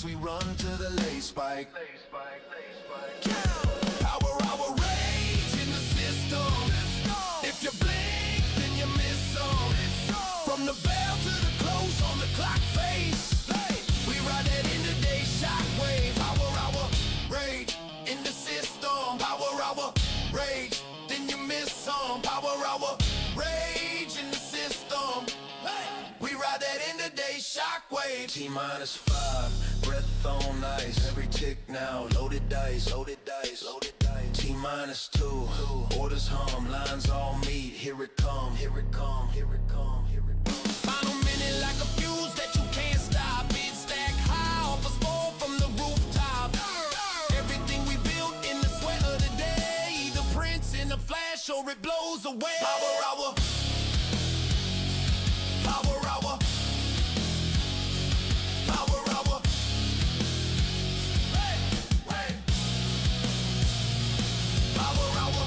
we run to the late spike. Power hour rage in the system. If you blink, then you miss some. From the bell to the close on the clock face, we ride that in the day shockwave. Power hour rage in the system. Power hour rage, then you miss some. Power hour rage in the system. We ride that in the day shockwave. T-5, breath on ice. Every tick now, loaded dice, loaded dice, loaded dice. T-2, orders hum, lines all meet. Here it come, here it come, here it come, here it come. Final minute like a fuse that you can't stop. It stack high, offers fall from the rooftop. Everything we built in the sweat of the day, either prints in a flash or it blows away. Power hour. Power hour. Power hour. Hey, hey. Power hour.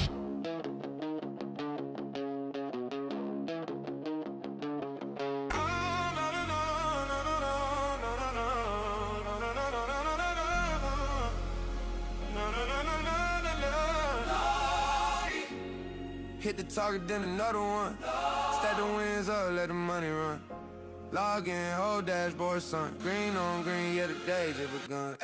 Hit the target, then another one. Stack the wins up, let the money run. Log in, whole dashboard, son. Green on green, yeah, the day just begun.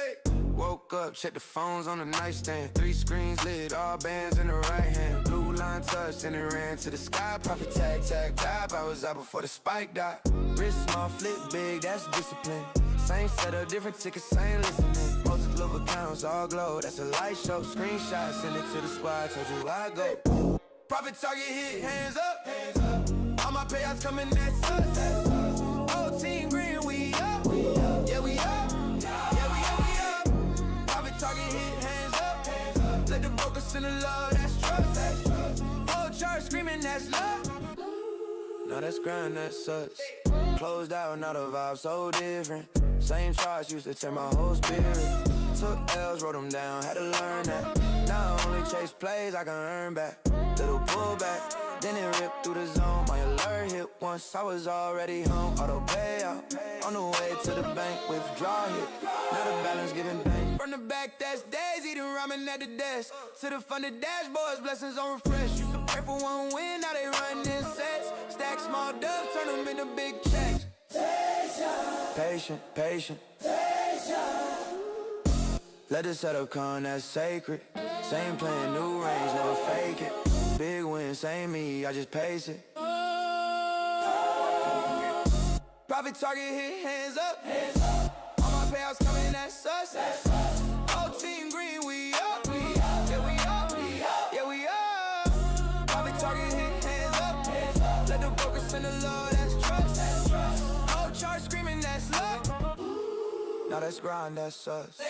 Woke up, check the phones on the nightstand. 3 screens lit, all bands in the right hand. Blue line touched, and it ran to the sky. Profit tag, tag, top. I was out before the spike dot. Wrist small, flip big, that's discipline. Same setup, different tickets, same listening. Multiple accounts, all glow, that's a light show. Screenshot, send it to the squad, told you I go. Profit target hit, hands up. All my payouts coming, that's us. Whole team green, we up. Yeah, we up. Yeah, we up, we up. Profit target hit, hands up. Let the broker send the love, that's trust. Whole chart screaming, that's love. No, that's grind, that's us. Closed out, now the vibe so different. Same charts used to turn my whole spirit. Took L's, wrote them down, had to learn that. Now I only chase plays I can earn back. Little pullback, then it ripped through the zone. My alert hit once, I was already home. Auto payout, on the way to the bank. Withdraw hit, now the balance giving bank. From the back, that's days, eating ramen at the desk. To the funded dashboards, blessings on refresh. Used to pray for one win, now they run in sets. Stack small dubs, turn them into big checks. Patient, patient, patient. Let the setup come, that's sacred. Same plan, new range, never fake it. Big win, same me, I just pace it. Profit target hit, hands up. All my payouts coming, that's us. Whole team green, we up. Yeah, we up. Yeah, we up. Profit target hit, hands up. Let the broker send the love, that's trust. Whole chart screaming, that's love. Now that's grind, that's us.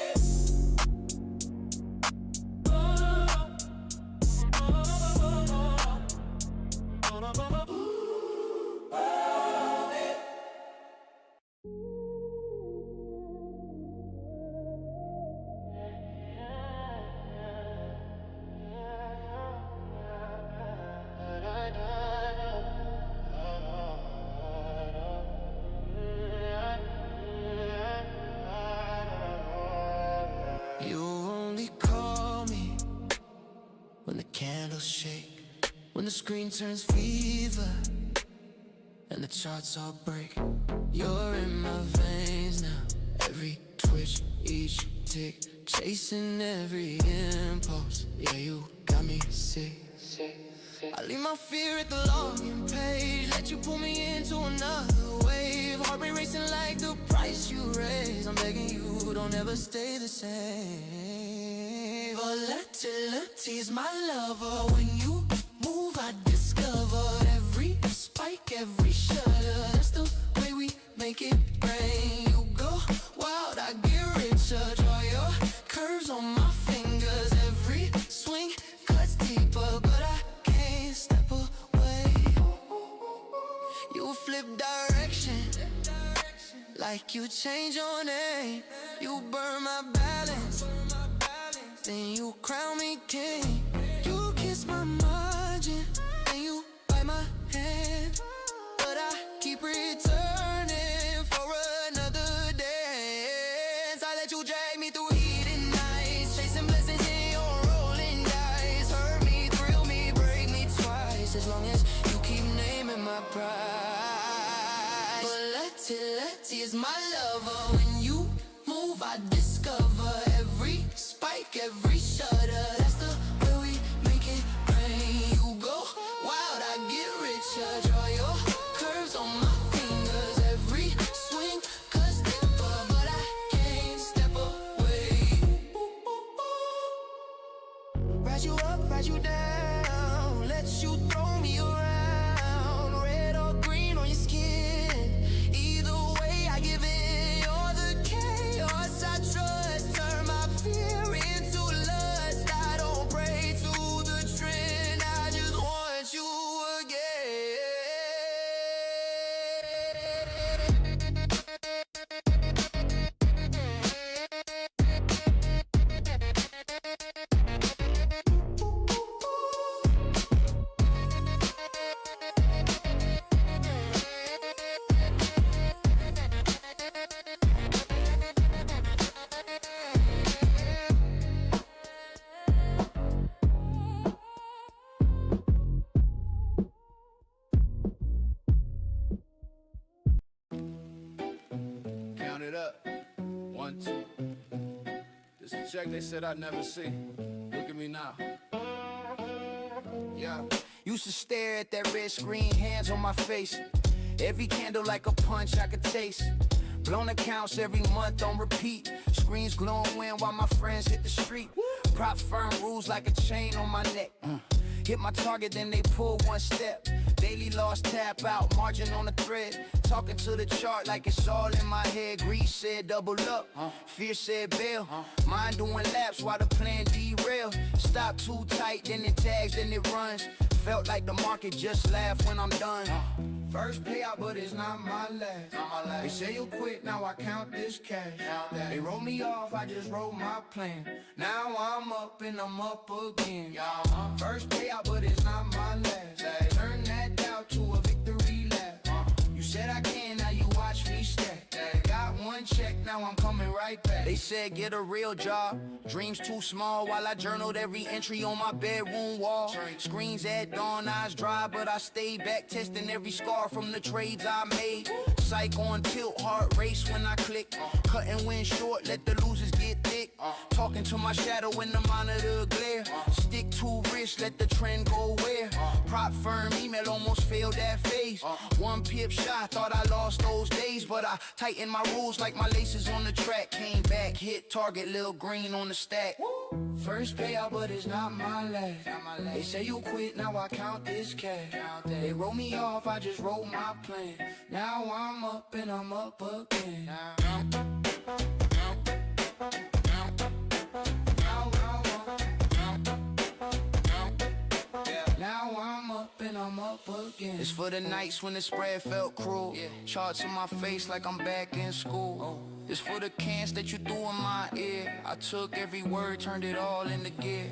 You only call me when the candles shake, when the screen turns fever and the charts all break. You're in my veins now, every twitch, each tick, chasing every impulse. Yeah, you got me sick. I leave my fear at the login page, let you pull me into another wave. Heart rate racing like the price you raise. I'm begging you, don't ever stay the same. Volatility's my lover. When you move, I discover every spike, every shutter. That's the way we make it rain. You go wild, I get richer. Draw your curves on my fingers. Every swing cuts deeper, but I can't step away. You flip direction, like you change your name. You burn my balance, then you crown me king. You kiss my margin, and you bite my hand, but I keep returning for another dance. I let let you drag me through heated nights, chasing blessings in your rolling dice. Hurt me, thrill me, break me twice, as long as you keep naming my price. Volatility is my lover. When you move, I discover every spike, every shudder. That's the way we make it rain. You go wild, I get richer. Draw your curves on my fingers. Every swing, cause deeper, but I can't step away. Rise you up, rise you down, let you throw me around. Red or green on your skin, either way I give in. You're the chaos I trust, turn my fear into lust. I don't pray to the trend, I just want you again. Count it up. 1, 2. This a check they said I'd never see. Look at me now. Yeah. Used to stare at that red screen, hands on my face. Every candle like a punch I could taste. Blown accounts every month on repeat. Screens glowing wind while my friends hit the street. Prop firm rules like a chain on my neck. Hit my target, then they pull one step. Daily loss, tap out, margin on the thread. Talking to the chart like it's all in my head. Greed said double up, fear said bail. Mind doing laps while the plan derail. Stop too tight, then it tags, then it runs. Felt like the market just laughed when I'm done. First payout, but it's not my last. They say you quit, now I count this cash. They roll me off, I just wrote my plan. Now I'm up and I'm up again. First payout, but it's not my last. Turn that doubt to a victory lap. You said I can, now you watch me stack. Got one check, now I'm coming right back. They said get a real job, dreams too small. While I journaled every entry on my bedroom wall. Screens at dawn, eyes dry, but I stay back testing every scar from the trades I made. Psych on tilt, heart race when I click. Cutting wind short, let the losers get thick. Talking to my shadow in the monitor glare. Stick to wrist, let the trend go where. Prop firm, email almost failed that phase. One pip shot, thought I lost those days, but I tightened my rules like my laces on the track. Came back, hit target, little green on the stack. First payout, but it's not my last. They say you quit, now I count this cash. They roll me off, I just wrote my plan. Now I'm up and I'm up again. Now I'm up and I'm up again. It's for the nights when the spread felt cruel. Charts in my face like I'm back in school. It's for the cans that you threw in my ear. I took every word, turned it all into gear.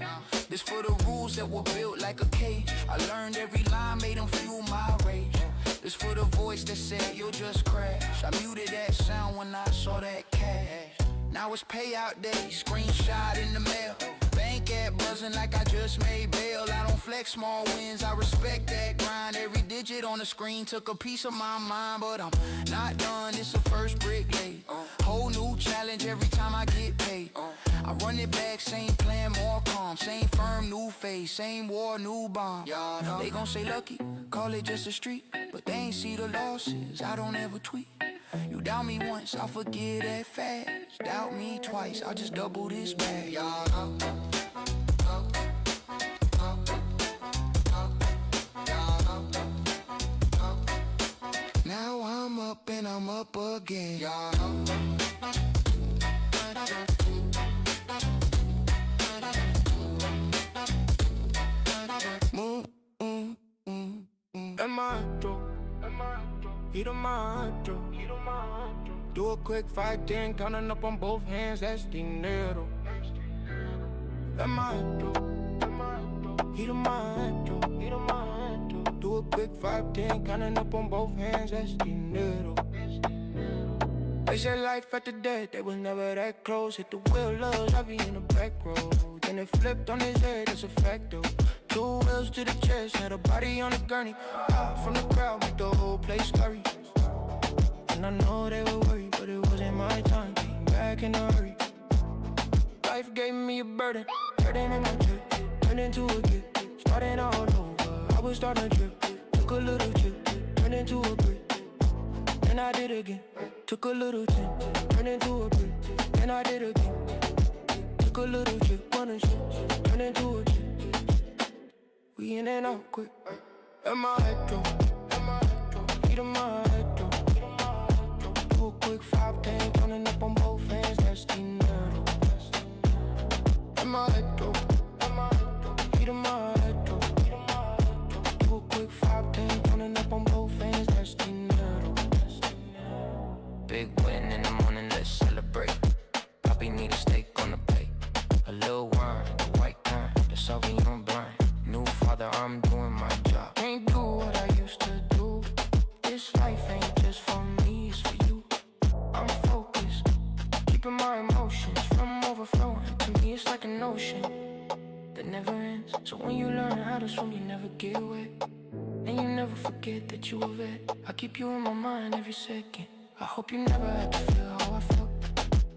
This for the rules that were built like a cage. I learned every line, made them fuel my rage. This for the voice that said you'll just crash. I muted that sound when I saw that cash. Now it's payout day, screenshot in the mail. Bank app buzzing like I just made bail. I don't flex small wins, I respect that grind. Every digit on the screen took a piece of my mind, but I'm not done, it's the first brick laid. Whole new challenge every time I get paid. I run it back, same plan, more calm. Same firm, new face, same war, new bomb. They gon' say lucky, call it just a streak, but they ain't see the losses, I don't ever tweet. You doubt me once, I'll forget that fast. Doubt me twice, I'll just double this bag. Now I'm up and I'm up again. He the maestro. Do a quick 5, 10, counting up on both hands, that's dinero. The maestro. He the maestro. Do a quick 5, 10, counting up on both hands, that's dinero. They said life after death, they was never that close. Hit the wheel, love, I be in the back road. Then it flipped on his head, it's a fact though. 2 wheels to the chest, had a body on a gurney. Out from the crowd, make the whole place scurry. And I know they were worried, but it wasn't my time. Came back in a hurry. Life gave me a burden, burden in my trip, turned into a gift, starting all over. I was starting to trip, took a little trip, turned into a brick. Then I did again, took a little trip, turned into a brick. Then I did again, took a little trip, one and shit, turned into a trip. We in and out quick, at my head drop, heat of my head drop. Do a quick 5-10, counting up on both hands, that's dinero. At my head drop, heat of my head drop. Do a quick 5-10, counting up on both hands, that's dinero. Big win in the morning, let's celebrate. Poppy need a steak on the plate. A little wine, the white kind, the Sauvignon Blanc. New father, I'm doing my job. Can't do what I used to do. This life ain't just for me, it's for you. I'm focused, keeping my emotions from overflowing. To me, it's like an ocean that never ends. So when you learn how to swim, you never get wet. And you never forget that you a vet. I keep you in my mind every second. I hope you never had to feel how I felt,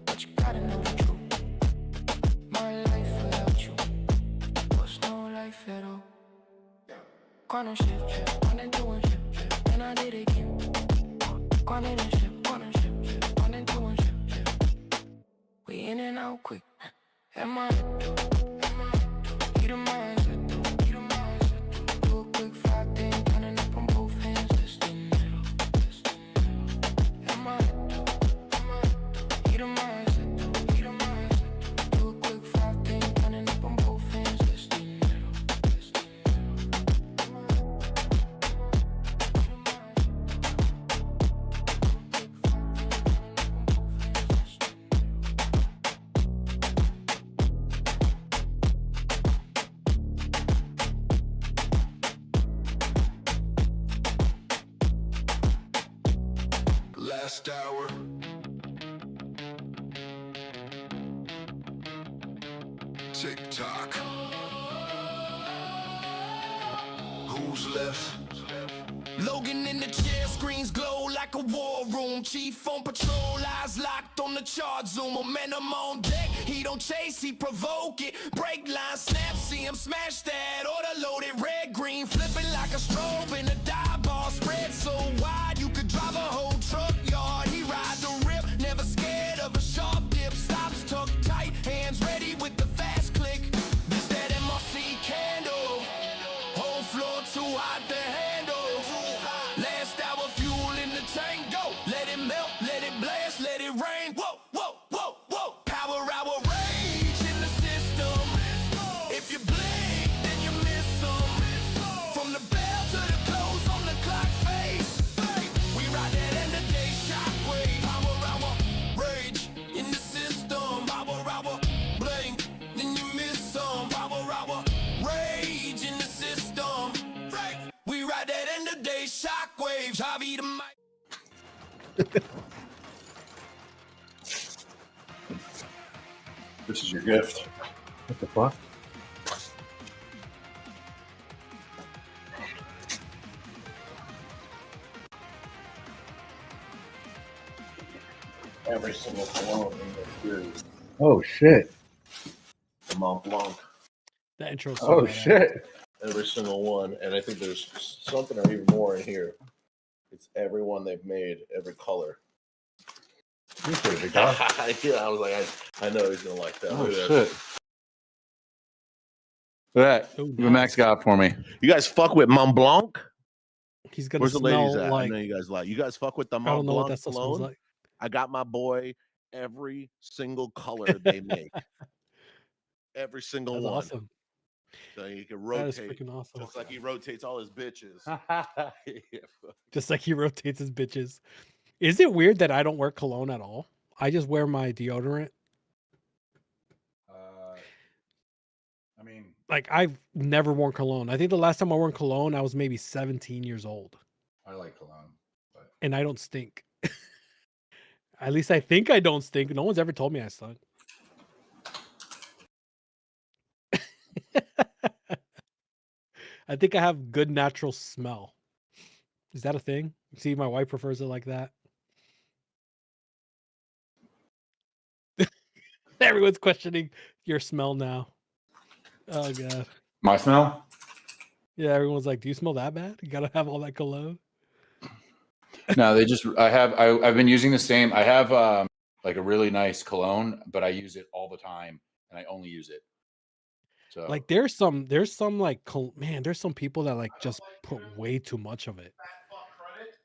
but you gotta know the truth. My life without you was no life at all. Quantum shift, quantum doing shift, then I did it again. Quantum shift, quantum doing shift. We in and out quick. At my head door, heat of my eyes, do a quick 5-10, counting up on both hands, that's dinero. At my head door, heat of my eyes, do a quick 5-10, counting up on both hands, that's dinero. Last hour. Tick-tock. Who's left? Logan in the chair, screens glow like a war room. Chief on patrol, eyes locked on the chart zoom. Momentum on deck, he don't chase, he provoke it. Break line, snap, see him smash that. Order loaded, red, green, flipping like a strobe in a dive ball. Spread so wide, you could drive a whole truck yard. He ride the rip, never scared of a sharp dip. Stops tucked tight, hands ready with the fast click. This that MOC candle, whole floor too hot to handle. Last hour, fuel in the tank, go. Let it melt, let it blast, let it rain. Whoa, whoa, whoa, whoa. Power hour, rage in the system. If you blink, then you miss some. From the bell to the close on the clock face. We ride that end of day shockwave. Power hour, rage in the system. Power hour, blink, then you miss some. Power hour, rage in the system. We ride that end of day shockwave. Javi the mic. This is your gift. What the fuck? Every single cologne in the series. Oh shit! The Mont Blanc. That intro. Oh shit! Every single one. And I think there's something or even more in here. It's every one they've made, every color. You pretty big dog. Yeah, I was like, I know he's gonna like that. Oh Look at shit! that. Look at that. Oh, What Max got for me. You guys fuck with Mont Blanc? He's gonna Where's the ladies smell at? like. I know you guys like. You guys fuck with the I Mont don't know what Blanc that stuff smells cologne? like. I got my boy every single color they make. Every single That's one. awesome. So you can That is rotate. freaking awesome. Just like he rotates all his bitches. Just like he rotates his bitches. Is it weird that I don't wear cologne at all? I just wear my deodorant. I mean, Like I've never worn cologne. I think the last time I wore cologne, I was maybe 17 years old, I like cologne, but and I don't stink. At least I think I don't stink. No one's ever told me I stunk. I think I have good natural smell. Is that a thing? See, my wife prefers it like that. Everyone's questioning your smell now. Oh god. My smell? Yeah, everyone's like, "Do you smell that bad? You gotta have all that cologne." No, I've been using the same. I have like a really nice cologne, but I use it all the time and I only use it. So Like, there's some like, man, there's some people that like just put way too much of it. Fat fuck credit.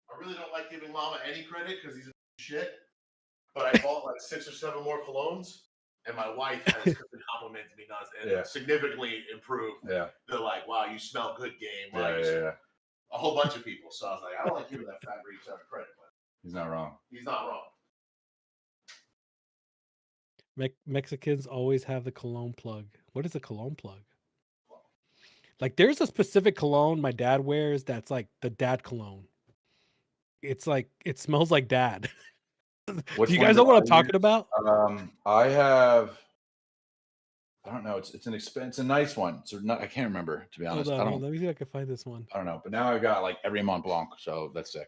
I really don't like giving Lama any credit because he's a shit. But I bought like 6 or 7 more colognes, and my wife has complimented me and significantly improved. yeah. They're like, "Wow, you smell good, game." Yeah, Like, yeah. a whole bunch of people. So I was like, I don't like giving that fat retard credit, but He's not wrong. he's not wrong. Mexicans always have the cologne plug. What is a cologne plug? Like, there's a specific cologne my dad wears that's like the dad cologne. It's like, it smells like dad. Do you guys know what I'm talking about? I have. I don't know. It's an expense. It's a nice one. So I can't remember, to be honest. Hold on, let me see if I can find this one. I don't know. But now I've got like every Mont Blanc, so that's sick.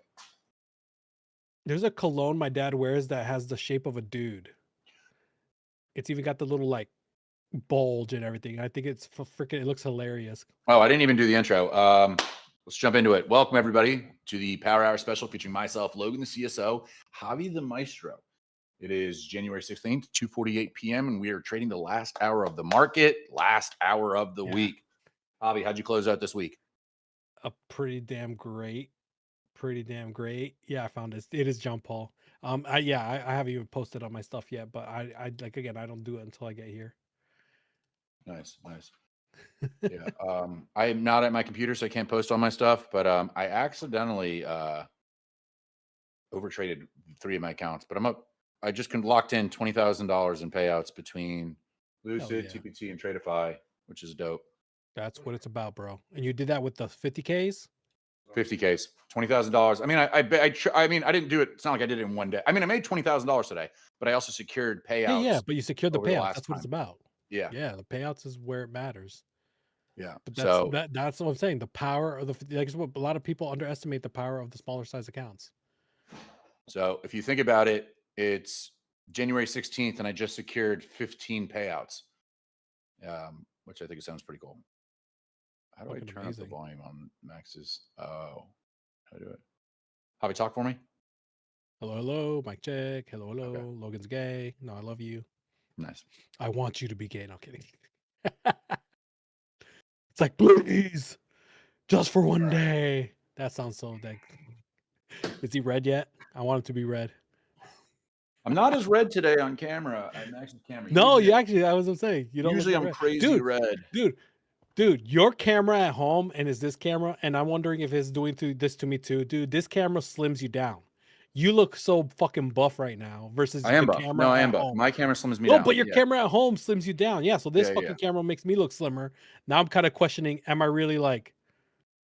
There's a cologne my dad wears that has the shape of a dude. It's even got the little like bulge and everything. I think it's freaking. It looks hilarious. Oh, I didn't even do the intro. Let's jump into it. Welcome everybody to the Power Hour special featuring myself, Logan the CSO, Javi the Maestro. It is January 16th, 2:48 p.m. and we are trading the last hour of the market, last hour of the week. Javi, how'd you close out this week? Pretty damn great. Yeah, I found it. It is John Paul. I haven't even posted on my stuff yet, but I like, again, I don't do it until I get here. Nice. Yeah. I am not at my computer, so I can't post all my stuff, but I accidentally overtraded 3 of my accounts, but I'm up. I just locked in $20,000 in payouts between Lucid, TPT, and Tradeify, which is dope. That's what it's about, bro. And you did that with the 50Ks? 50Ks, $20,000. I mean, I mean, I didn't do it. It's not like I did it in one day. I mean, I made $20,000 today, but I also secured payouts. Yeah, but you secured the payouts. That's what it's about. Yeah, the payouts is where it matters. Yeah, but so that's what I'm saying. The power of like, what a lot of people underestimate, the power of the smaller size accounts. So if you think about it, it's January 16th, and I just secured 15 payouts, which I think sounds pretty cool. How do I turn up the volume on Max's? Oh, how do I do it? Javi, talk for me. Hello, mic check. Hello. Okay. Logan's gay. No, I love you. Nice. I want you to be gay. No, I'm kidding. It's like, please, just for one day. That sounds so like. Is he red yet? I want him to be red. I'm not as red today on camera. On Max's camera. No, usually, you actually. I was saying you don't. Usually, I'm red. crazy red. Dude, your camera at home and is this camera, and I'm wondering if it's doing this to me too. Dude, this camera slims you down. You look so fucking buff right now versus I am the buff. camera. No, I am buff. Home. My camera slims me down. No, but your camera at home slims you down. Yeah, so this fucking camera makes me look slimmer. Now I'm kind of questioning, am I really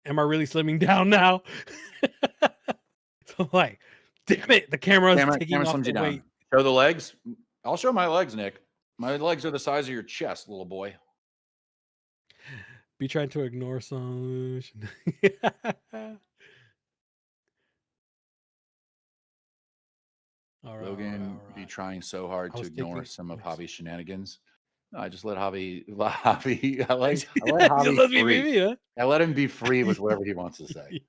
slimming down now? So like, damn it, the camera is taking off the weight. Show the legs. I'll show my legs, Nick. My legs are the size of your chest, little boy. Be trying to ignore solution. All right, Logan, be trying so hard to ignore some of Javi's shenanigans. No, I just let Javi. I let Javi free. Huh? I let him be free with whatever he wants to say.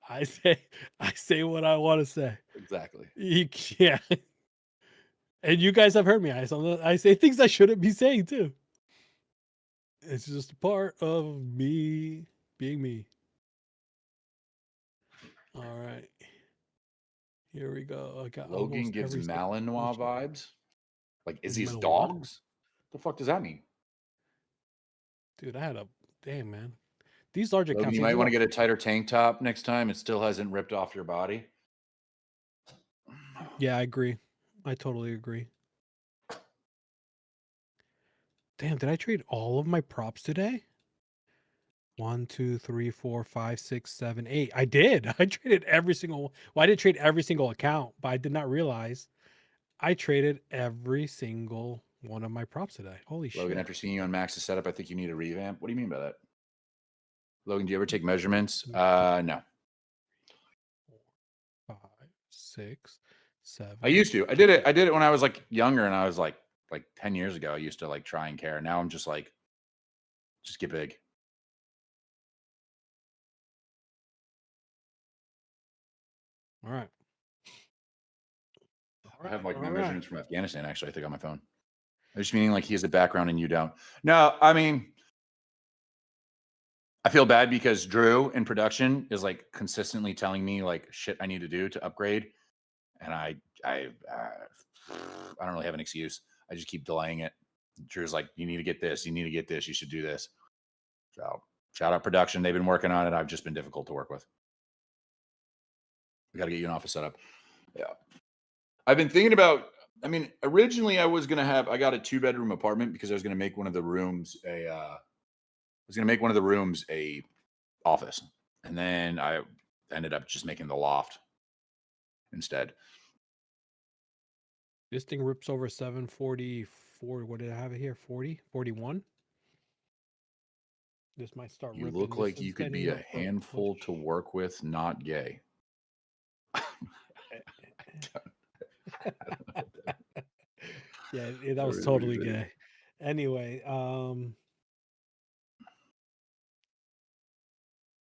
I say what I want to say. Exactly. Yeah. And you guys have heard me. I say things I shouldn't be saying too. It's just a part of me being me. All right. Here we go. I got Logan gives Malinois vibes. Like Izzy's dogs? What the fuck does that mean? Dude, damn, man. These large accounts. You might want to get a tighter tank top next time. It still hasn't ripped off your body. Yeah, I agree. I totally agree. Damn, did I trade all of my props today? 1, 2, 3, 4, 5, 6, 7, 8. I did. I traded every single. Well, I didn't trade every single account, but I did not realize I traded every single one of my props today. Holy Logan, shit! after seeing you on Max's setup, I think you need a revamp. What do you mean by that? Logan, do you ever take measurements? No. 5, 6, 7. I used to. I did it when I was like younger, and I was like 10 years ago. I used to like try and care. Now I'm just like, just get big. All right. I have like my measurements from Afghanistan, actually, I think, on my phone. I'm just meaning like he has a background and you don't. No, I mean, I feel bad because Drew in production is like consistently telling me like shit I need to do to upgrade. And I don't really have an excuse. I just keep delaying it. Drew's like, you need to get this. You need to get this. You should do this. So shout out production. They've been working on it. I've just been difficult to work with. We got to get you an office set up. Yeah. I've been thinking about, I mean, originally I was going to I got a 2-bedroom apartment because I was going to make one of the rooms a office. And then I ended up just making the loft instead. This thing rips over 744. What did I have it here? 40, 41. This might start You ripping. look like you could be a handful to work with, not gay. Yeah, that was totally gay. Anyway, man,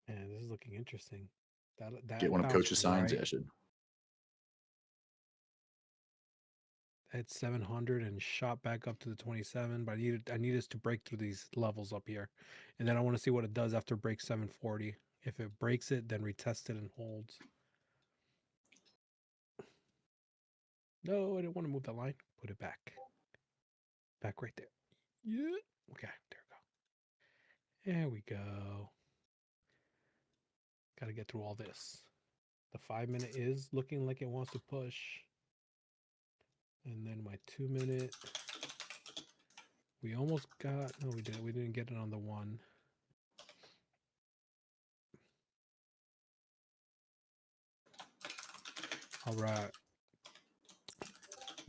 this is looking interesting. That Get one of Coach's signs. Right. Yeah, I should. At 700 and shot back up to the 27, but I need us to break through these levels up here, and then I want to see what it does after break 740. If it breaks it, then retest it and holds. No, I didn't want to move that line. Put it back right there. Yeah. Okay, there we go. Got to get through all this. The 5-minute is looking like it wants to push. And then my 2-minute, we almost got, no, we didn't get it on the 1. All right.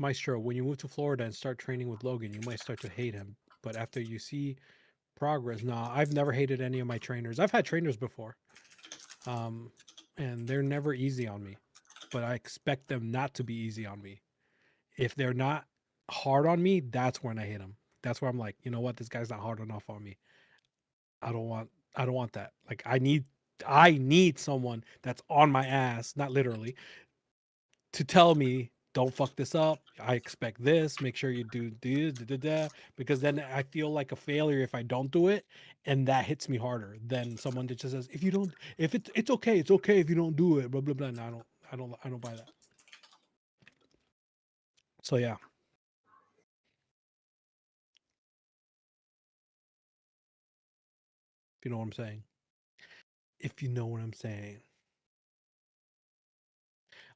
Maestro, when you move to Florida and start training with Logan, you might start to hate him. But after you see progress, I've never hated any of my trainers. I've had trainers before. And they're never easy on me. But I expect them not to be easy on me. If they're not hard on me, that's when I hate them. That's where I'm like, you know what, this guy's not hard enough on me. I don't want that. Like I need someone that's on my ass, not literally, to tell me, don't fuck this up. I expect this. Make sure you do this, because then I feel like a failure if I don't do it, and that hits me harder than someone that just says, if it's okay if you don't do it, blah blah blah. No, I don't buy that. So yeah. If you know what I'm saying. If you know what I'm saying.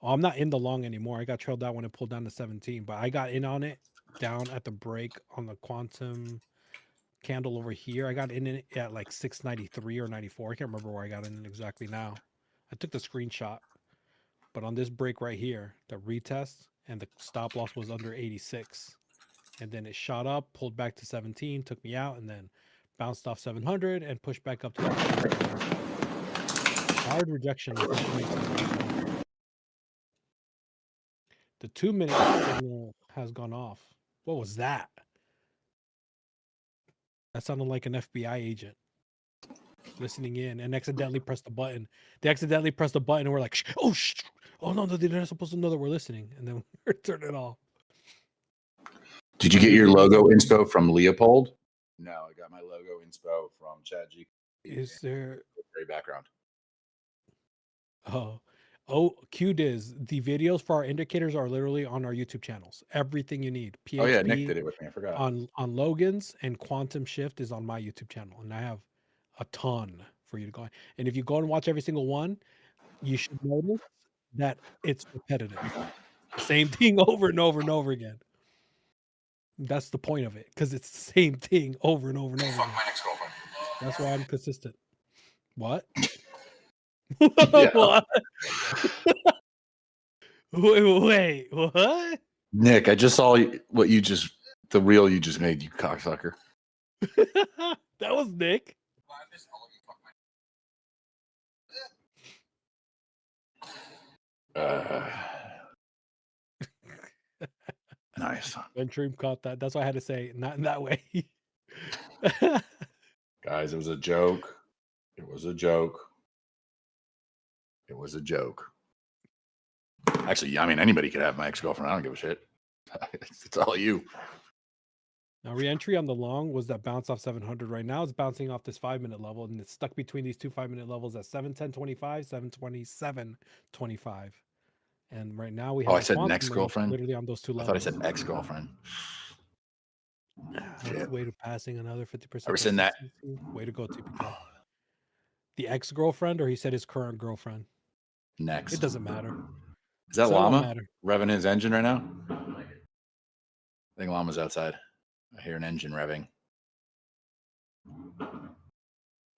Oh, I'm not in the long anymore. I got trailed out when it pulled down to 17, but I got in on it down at the break on the quantum candle over here. I got in it at like 693 or 94. I can't remember where I got in exactly now. I took the screenshot, but on this break right here, the retest and the stop loss was under 86. And then it shot up, pulled back to 17, took me out, and then bounced off 700 and pushed back up to hard rejection. The 2-minute signal has gone off. What was that? That sounded like an FBI agent listening in and accidentally pressed the button. They accidentally pressed the button and we're like, oh no, they're not supposed to know that we're listening. And then we turn it off. Did you get your logo inspo from Leopold? No, I got my logo inspo from ChatGPT. Is there very background? QDiz. The videos for our indicators are literally on our YouTube channels. Everything you need. PHP, oh yeah, Nick did it with me. I forgot. On Logan's, and Quantum Shift is on my YouTube channel, and I have a ton for you to go on. And if you go and watch every single one, you should notice that it's repetitive. Same thing over and over and over again. That's the point of it, because it's the same thing over and over and over again. That's why I'm consistent. What? Yeah. What? Wait, what? Nick, I just saw what you just the reel you just made, you cocksucker. That was Nick. Nice. When Dream caught that. That's why I had to say not in that way. Guys, it was a joke. It was a joke. It was a joke. Actually, I mean, anybody could have my ex-girlfriend. I don't give a shit. It's all you. Now, re-entry on the long was that bounce off 700. Right now, it's bouncing off this 5-minute level, and it's stuck between these two 5-minute levels at 710.25, 727.25. And right now, we have I a said quantum range ex-girlfriend. literally on those two I levels. thought I said ex-girlfriend. That's way to passing another 50%. Ever seen that? consistency. Way to go, TPK. The ex-girlfriend, or he said his current girlfriend? Next. It doesn't matter. Is that So it won't Lama matter. revving his engine right now? I think Lama's outside. I hear an engine revving.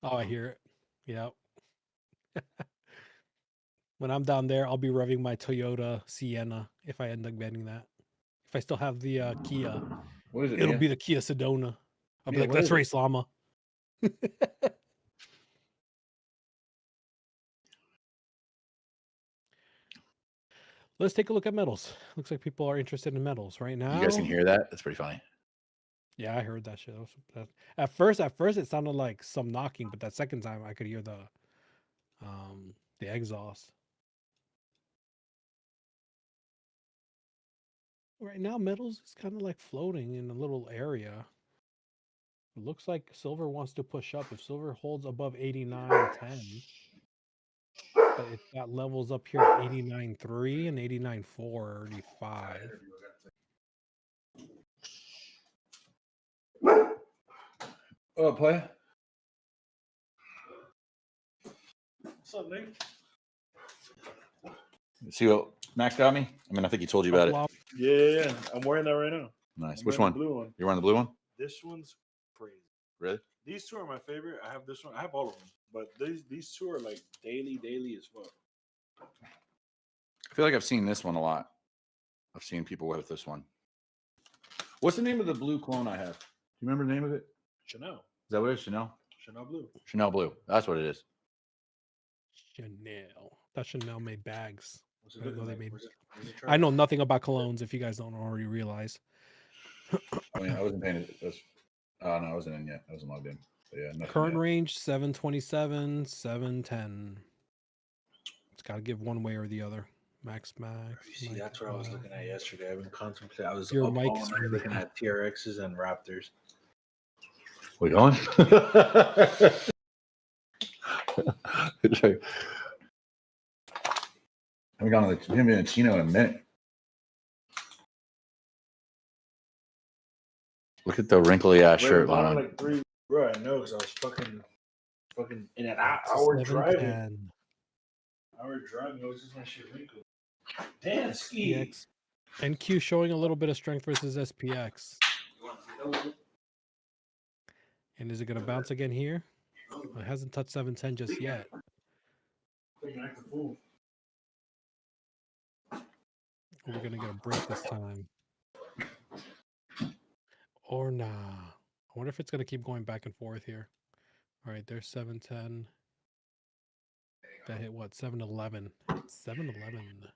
Oh, I hear it. Yeah. When I'm down there, I'll be revving my Toyota Sienna if I end up getting that. If I still have the Kia, What is it? it'll be the Kia Sedona. I'll be Yeah, like, what let's is it? race Lama. Let's take a look at metals. Looks like people are interested in metals right now. You guys can hear that? That's pretty funny. Yeah, I heard that shit. At first, it sounded like some knocking, but that second time I could hear the exhaust. Right now, metals is kind of like floating in a little area. It looks like silver wants to push up. If silver holds above 89.10, but it's got levels up here at 89.3 and 89.45. Oh, play. What's up, Nick? See what Max got me? I mean, I think he told you about it. Yeah. I'm wearing that right now. Nice. I'm Which wearing one? the blue one. You're wearing the blue one? This one's crazy. Really? These two are my favorite. I have this one. I have all of them, but these two are like daily as well. I feel like I've seen this one a lot. I've seen people with this one. What's the name of the blue clone I have? Do you remember the name of it? Chanel. Is that what it is? Chanel? Chanel blue. Chanel blue. That's what it is. Chanel. That Chanel made bags. What's it I didn't looking know they like? made. Where's it I know nothing about colognes. If you guys don't already realize. I mean, I wasn't paying it. No, I wasn't in yet. I wasn't logged in. But yeah, nothing Current yet. range 727, 710. It's got to give one way or the other. Max. You see, that's what I was looking at yesterday. I've been contemplating. I was Your up all mic's night really looking high. at TRXs and Raptors. We going? It's like, I haven't gone to the gym in a chino in a minute. Look at the wrinkly ass shirt, Lana. Like three, bro. I know because I was fucking in an hour driving. 710. Hour driving. I was just my shit wrinkled. Damn, ski. SPX. NQ showing a little bit of strength versus SPX. And is it going to bounce again here? It hasn't touched 710 just yet. We're going to get a break this time. Or nah. I wonder if it's going to keep going back and forth here. All right, there's 710. That hit what? 711. 711.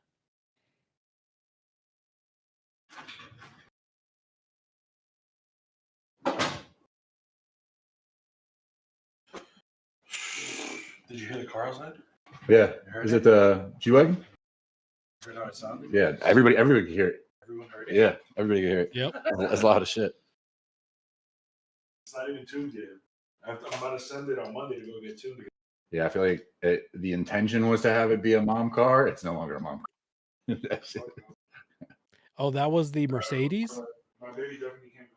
Did you hear the car outside? Yeah. Is it the G-Wagon? Heard how it sounded? Yeah. Everybody can hear it. Everyone heard it? Yeah. Everybody can hear it. Yep. That's loud as shit. It's not even tuned yet. I'm about to send it on Monday to go get tuned again. Yeah. I feel like the intention was to have it be a mom car. It's no longer a mom car. That's it. Oh, that was the Mercedes? My baby definitely can't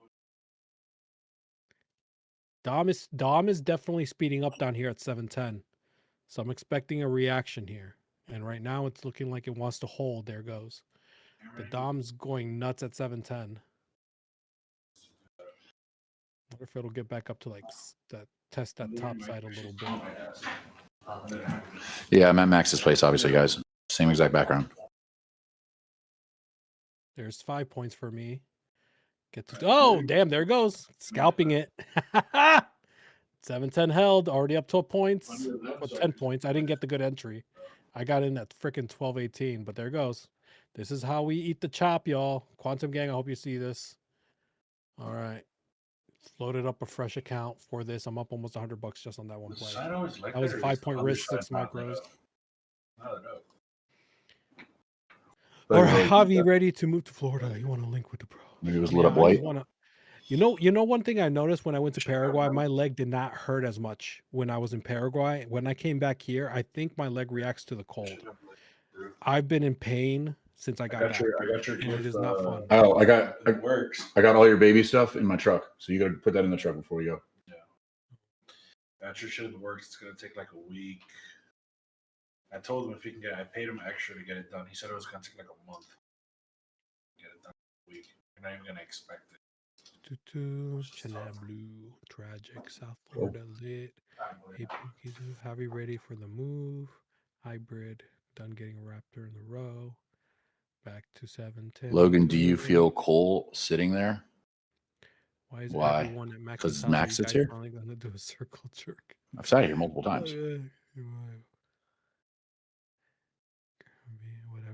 go. Dom is definitely speeding up down here at 710. So I'm expecting a reaction here. And right now it's looking like it wants to hold. There it goes. The Dom's going nuts at 710. I wonder if it'll get back up to like that, test that top side a little bit. Yeah, I'm at Max's place, obviously, guys. Same exact background. There's 5 points for me. Get to damn, there it goes. Scalping it. 7-10 held, already up 12 points. Well, 10 points. I didn't get the good entry. I got in at freaking 12-18, but there it goes. This is how we eat the chop, y'all. Quantum Gang, I hope you see this. All right. Loaded up a fresh account for this. I'm up almost $100 just on that one play. That was a 5-point risk, 6 micros. All right, Javi, ready to move to Florida. You want to link with the bro? Maybe it was lit up white. You know, one thing I noticed when I went to Paraguay, my leg did not hurt as much when I was in Paraguay. When I came back here, I think my leg reacts to the cold. I've been in pain since I got back. I got your and it is not fun. Oh, I got all your baby stuff in my truck. So you got to put that in the truck before you go. Yeah. Got your shit in the works. It's going to take like a week. I told him if he can get it, I paid him extra to get it done. He said it was going to take like a month. Get it done in a week. You're not even going to expect it. Chanel Blue, Tragic, South Florida Lit. Hey, Pinkies, Javi ready for the move. Hybrid, done getting a Raptor in the row. Back to 7-10. Logan, do you feel Cole sitting there? Why is Why? everyone at Max's Because house? Max sits here? Finally gonna do a circle jerk. I've sat here multiple times. Whatever.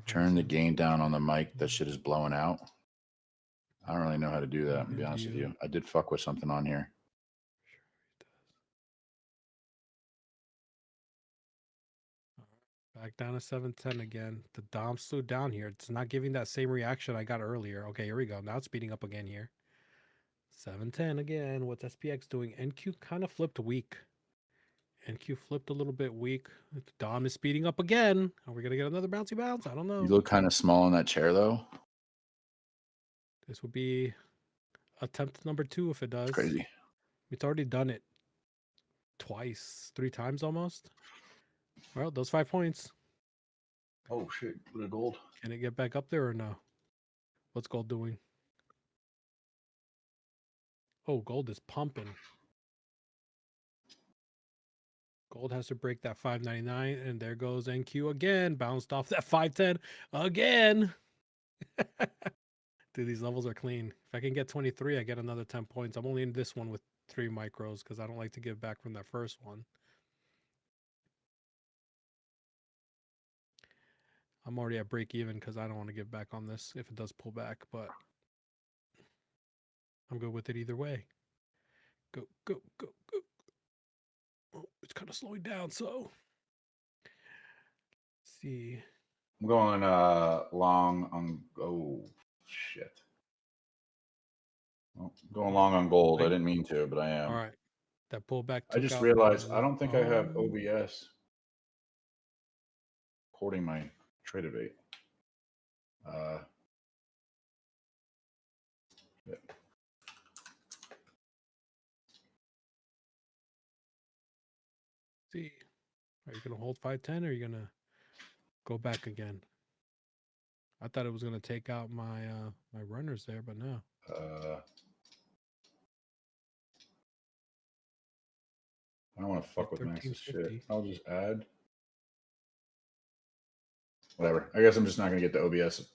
Turn the gain down on the mic. That shit is blowing out. I don't really know how to do that, to be honest with you. I did fuck with something on here. Back down to 7-10 again. The Dom slowed down here. It's not giving that same reaction I got earlier. Okay, here we go. Now it's speeding up again here. 7-10 again. What's SPX doing? NQ kind of flipped weak. NQ flipped a little bit weak. The Dom is speeding up again. Are we going to get another bouncy bounce? I don't know. You look kind of small in that chair, though. This would be attempt number 2 if it does. It's crazy. It's already done it twice, 3 times almost. Well, those 5 points. Oh, shit. Look at gold. Can it get back up there or no? What's gold doing? Oh, gold is pumping. Gold has to break that 599, and there goes NQ again. Bounced off that 510 again. Dude, these levels are clean. If I can get 23, I get another 10 points. I'm only in this one with 3 micros because I don't like to give back from that first one. I'm already at break even because I don't want to give back on this if it does pull back, but I'm good with it either way. Go, go, go, go. Oh, it's kind of slowing down, so. Let's see. I'm going long on. Oh, shit. Well, I'm going long on gold. I didn't mean to, but I am. All right. That pullback. I just realized I don't think I have OBS recording my trade debate. Yeah. See, are you gonna hold 510 or are you gonna go back again? I thought it was gonna take out my my runners there, but no. I don't want to fuck with Max's shit. I'll just add. Whatever. I guess I'm just not going to get the OBS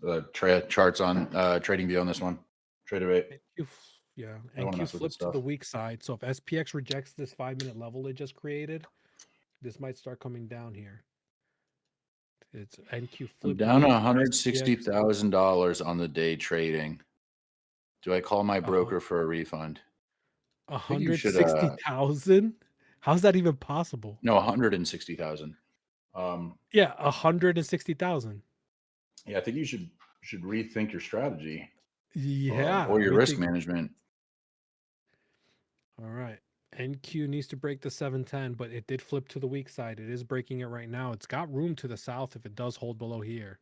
charts on TradingView on this one. Trade debate. Yeah, NQ flipped to the weak side. So if SPX rejects this 5-minute level it just created, this might start coming down here. It's NQ flipped down $160,000 on the day trading. Do I call my broker for a refund? 160,000? How's that even possible? No, 160,000. Yeah, 160,000. Yeah, I think you should rethink your strategy. Yeah, or your risk management. All right. NQ needs to break the 710, but it did flip to the weak side. It is breaking it right now. It's got room to the south if it does hold below here.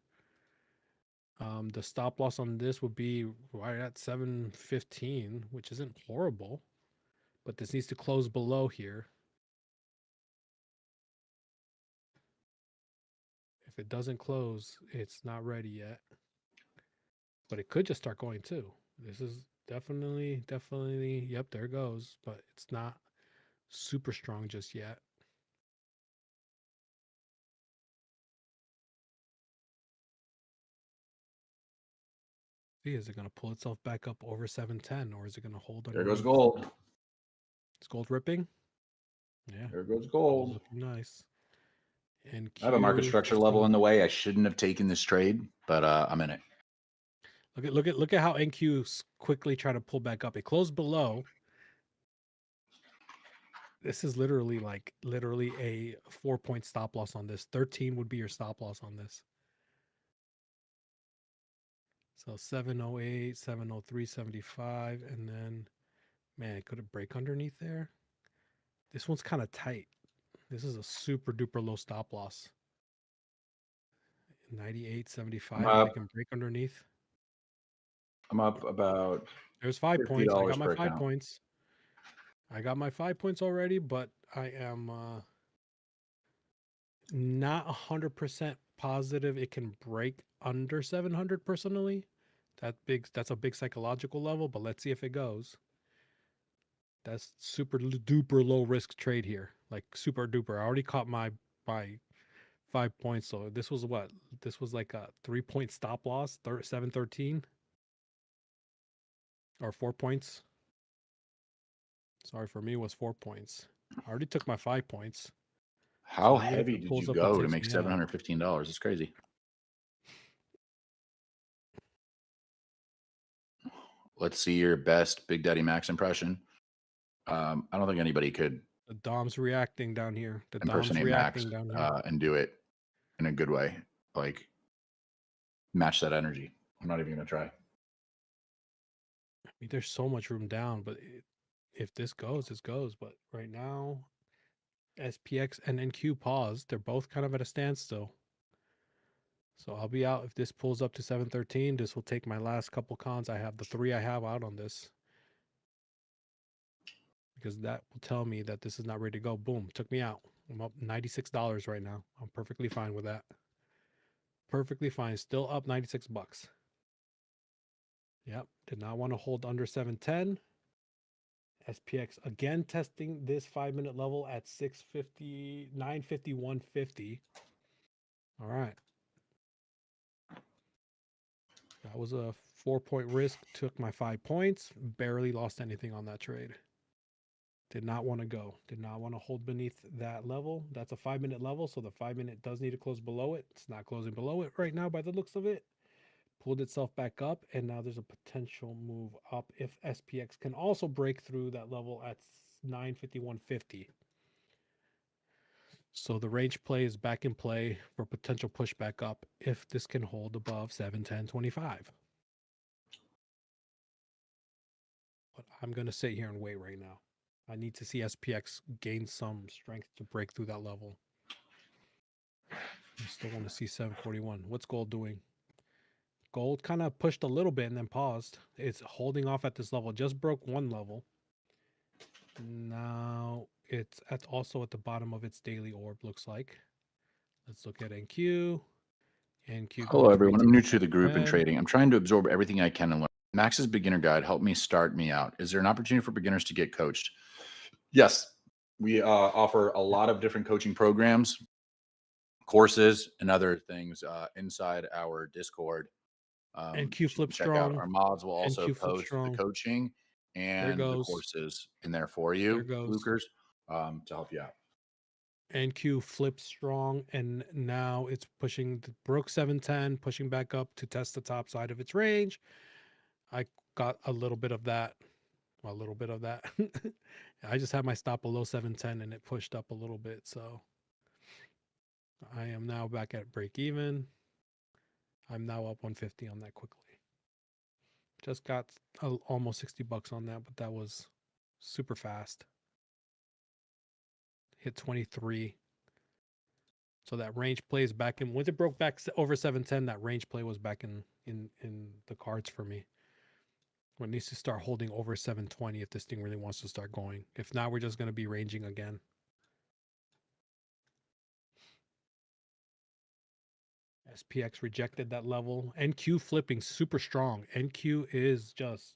The stop loss on this would be right at 715, which isn't horrible, but this needs to close below here. If it doesn't close, it's not ready yet. But it could just start going too. This is definitely, yep, there it goes. But it's not super strong just yet. See, is it going to pull itself back up over 710 or is it going to hold There goes underneath? gold. Is gold ripping? Yeah, There goes gold's gold. looking nice. And I have a market Q, structure let's level see. in the way. I shouldn't have taken this trade, but I'm in it. Look at how NQ quickly trying to pull back up. It closed below. This is literally a 4-point stop loss on this. 13 would be your stop loss on this. So 708, 703, 75, and then man, could it break underneath there? This one's kind of tight. This is a super duper low stop loss. 98, 75. If it can break underneath. I'm up about There's 5 points. I got my per 5 account. points. I got my 5 points already, but I am not 100% positive it can break under 700 personally. That's a big psychological level, but let's see if it goes. That's super duper low risk trade here. Like super duper. I already caught my 5 points. So this was what? This was like a 3-point stop loss, 713 or 4 points. Sorry, for me it was 4 points. I already took my 5 points. How So even if heavy it did pulls you up and go to takes make me out, $715? It's crazy. Let's see your best Big Daddy Max impression. I don't think anybody could the Dom's reacting down here. The Dom's impersonate Max reacting down here. and do it in a good way. Like match that energy. I'm not even gonna try. I mean, there's so much room down, but if this goes, this goes. But right now, SPX and NQ paused. They're both kind of at a standstill. So I'll be out if this pulls up to 713. This will take my last couple cons. I have the 3 I have out on this. Because that will tell me that this is not ready to go. Boom, took me out. I'm up $96 right now. I'm perfectly fine with that. Perfectly fine. Still up 96 bucks. Yep, did not want to hold under 710. SPX again testing this 5-minute level at 650, 951.50. All right. That was a 4-point risk. Took my 5 points. Barely lost anything on that trade. Did not want to go. Did not want to hold beneath that level. That's a 5-minute level, so the 5-minute does need to close below it. It's not closing below it right now by the looks of it. Pulled itself back up, and now there's a potential move up if SPX can also break through that level at 951.50. So the range play is back in play for potential pushback up if this can hold above 710.25. But I'm going to sit here and wait right now. I need to see SPX gain some strength to break through that level. I still want to see 741. What's gold doing? Gold kind of pushed a little bit and then paused. It's holding off at this level. Just broke one level. Now it's also at the bottom of its daily orb, looks like. Let's look at NQ. NQ. Hello, everyone. I'm new to the group and red. trading. I'm trying to absorb everything I can and learn. Max's beginner guide helped me start me out. Is there an opportunity for beginners to get coached? Yes, we offer a lot of different coaching programs, courses, and other things inside our Discord. NQ flip check out strong. our mods will also NQ flip post the strong. coaching There and the goes. courses in there for There you, goes. Lucas, to help you out. NQ flipped strong, and now it's pushing, broke 710, pushing back up to test the top side of its range. I got a little bit of that. I just had my stop below 710 and it pushed up a little bit. So I am now back at break even. I'm now up 150 on that quickly. Just got almost 60 bucks on that, but that was super fast. Hit 23. So that range play is back in. Once it broke back over 710, that range play was back in the cards for me. It needs to start holding over 720 if this thing really wants to start going. If not, we're just going to be ranging again. SPX rejected that level. NQ flipping super strong. NQ is just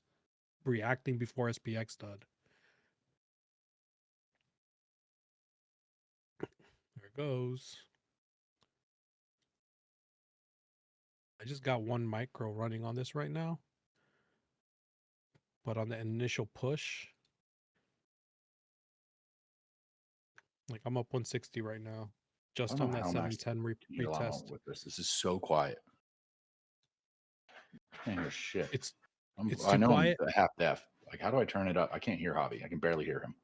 reacting before SPX did. There it goes. I just got one micro running on this right now. But on the initial push, like I'm up 160 right now, just on that 710 retest. With this. This is so quiet. I can't hear shit. It's I too know quiet. I'm half deaf. Like, how do I turn it up? I can't hear Javi. I can barely hear him.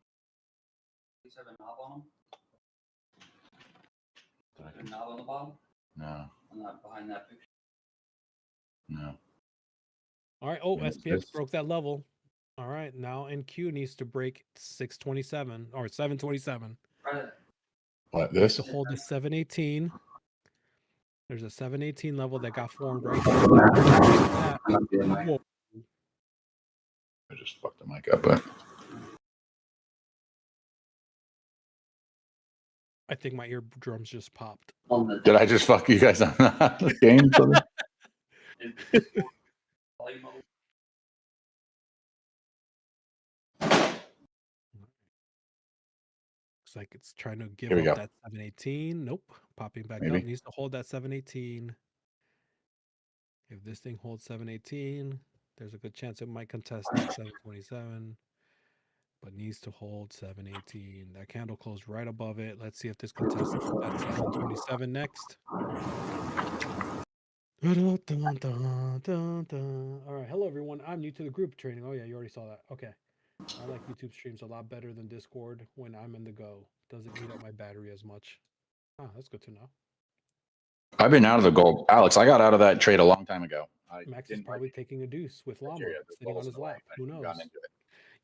Does have a knob on them? Did I- A knob on the bottom? No, I'm not behind that picture. no. All right. Oh, Yeah, it's SPX this. broke that level. All right. Now NQ needs to break 627 or 727. Right. What, Needs this? to hold the 718. There's a 718 level that got formed right there. Whoa. I just fucked the mic up, but I think my eardrums just popped. On the did I just fuck you guys on the game? volume mode. Looks like it's trying to give Here we up go. that 718. Nope. Popping back Maybe. up. Needs to hold that 718. If this thing holds 718, there's a good chance it might contest that 727. But needs to hold 718. That candle closed right above it. Let's see if this contests at 727 next. All right. Hello, everyone. I'm new to the group training. Oh, yeah. You already saw that. Okay. I like YouTube streams a lot better than Discord when I'm in the go. Doesn't eat up my battery as much. Ah, that's good to know. I've been out of the gold. Alex, I got out of that trade a long time ago. Max is probably taking a deuce with Lama the sitting on balls his in the way. lap. I Who shouldn't have knows? gotten into it.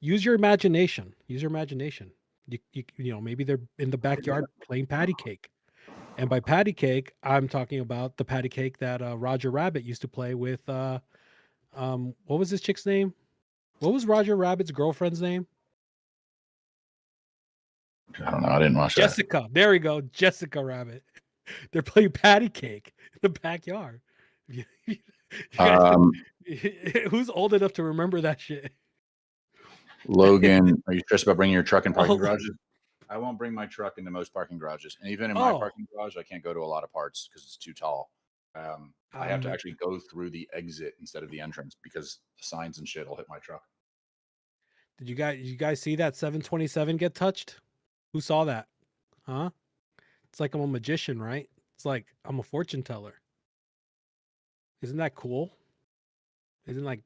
Use your imagination. Use your imagination. You know, maybe they're in the backyard playing patty cake. And by patty cake, I'm talking about the patty cake that Roger Rabbit used to play with. What was this chick's name? What was Roger Rabbit's girlfriend's name? I don't know. I didn't watch Jessica. There we go. Jessica Rabbit. They're playing patty cake in the backyard. You guys, who's old enough to remember that shit? Logan, are you stressed about bringing your truck in parking Oh. garages? I won't bring my truck into most parking garages, and even in my Oh. parking garage, I can't go to a lot of parts because it's too tall. I have to actually go through the exit instead of the entrance because the signs and shit will hit my truck. Did you guys see that 727 get touched? Who saw that? Huh? It's like I'm a magician, right? It's like I'm a fortune teller. Isn't that cool? Isn't like,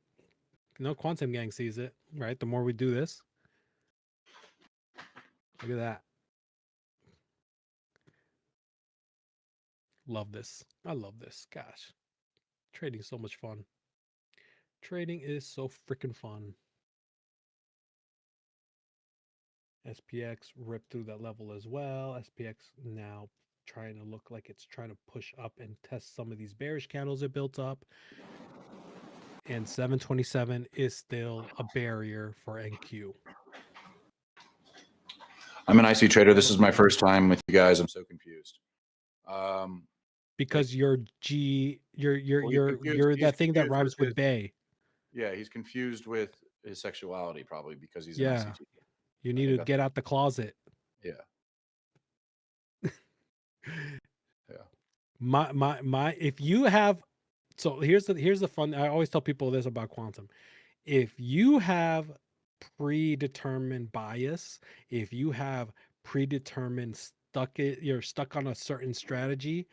you know, Quantum Gang sees it, right? The more we do this. Look at that. Love this. I love this. Gosh. Trading is so much fun. Trading is so freaking fun. SPX ripped through that level as well. SPX now trying to look like it's trying to push up and test some of these bearish candles it built up. And 727 is still a barrier for NQ. I'm an IC trader. This is my first time with you guys. I'm so confused. Because you're that thing that rhymes with Bay. Yeah, he's confused with his sexuality probably because he's an Yeah. ICT. You need to get out the closet. Yeah. Yeah. My if you have, so here's the fun. I always tell people this about quantum. If you have predetermined bias, if you have predetermined you're stuck on a certain strategy,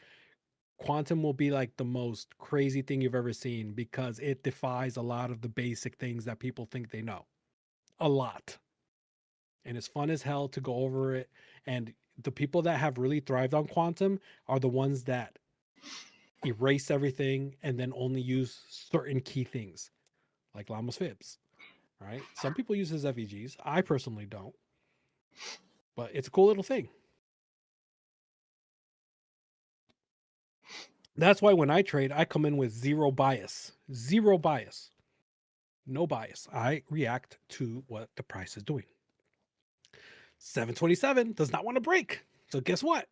quantum will be like the most crazy thing you've ever seen because it defies a lot of the basic things that people think they know. A lot. And it's fun as hell to go over it. And the people that have really thrived on quantum are the ones that erase everything and then only use certain key things, like Lama's fibs, right? Some people use his FEGs. I personally don't. But it's a cool little thing. That's why when I trade, I come in with zero bias. Zero bias. No bias. I react to what the price is doing. 727 does not want to break. So guess what?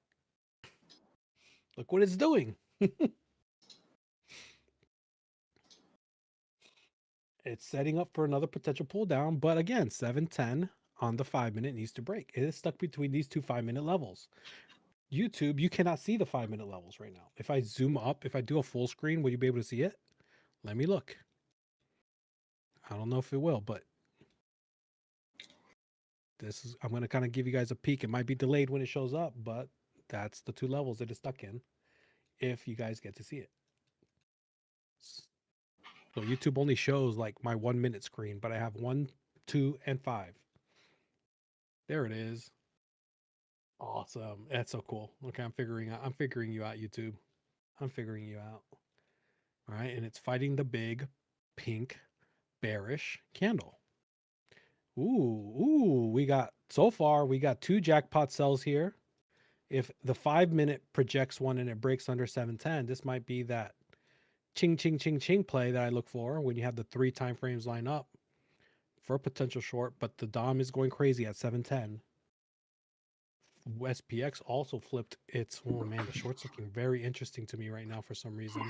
Look what it's doing. It's setting up for another potential pull down. But again, 710 on the 5-minute needs to break. It is stuck between these two 5-minute levels. YouTube, you cannot see the 5-minute levels right now. If I zoom up, if I do a full screen, will you be able to see it? Let me look. I don't know if it will, but I'm going to kind of give you guys a peek. It might be delayed when it shows up, but that's the two levels it is stuck in if you guys get to see it. So YouTube only shows like my 1 minute screen, but I have 1, 2, and 5. There it is. Awesome. That's so cool. Okay, I'm figuring you out, YouTube. I'm figuring you out. All right, and it's fighting the big pink bearish candle. Ooh, we got so far we got 2 jackpot sells here. If the 5 minute projects one and it breaks under 710, this might be that ching ching ching ching play that I look for when you have the 3 time frames line up for a potential short, but the DOM is going crazy at 710. SPX also flipped its, oh man, the short's looking very interesting to me right now for some reason.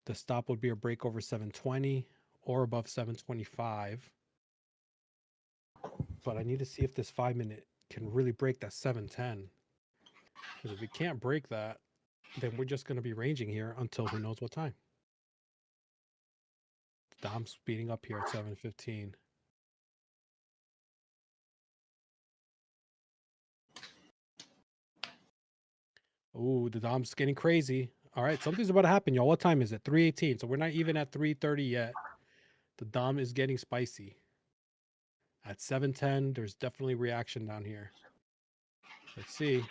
The stop would be a break over 720 or above 725. But I need to see if this 5 minute can really break that 710. Because if we can't break that, then we're just going to be ranging here until who knows what time. DOM's speeding up here at 7:15. Ooh, the DOM's getting crazy. All right, something's about to happen, y'all. What time is it? 3:18. So we're not even at 3:30 yet. The DOM is getting spicy. At 7:10, there's definitely reaction down here. Let's see.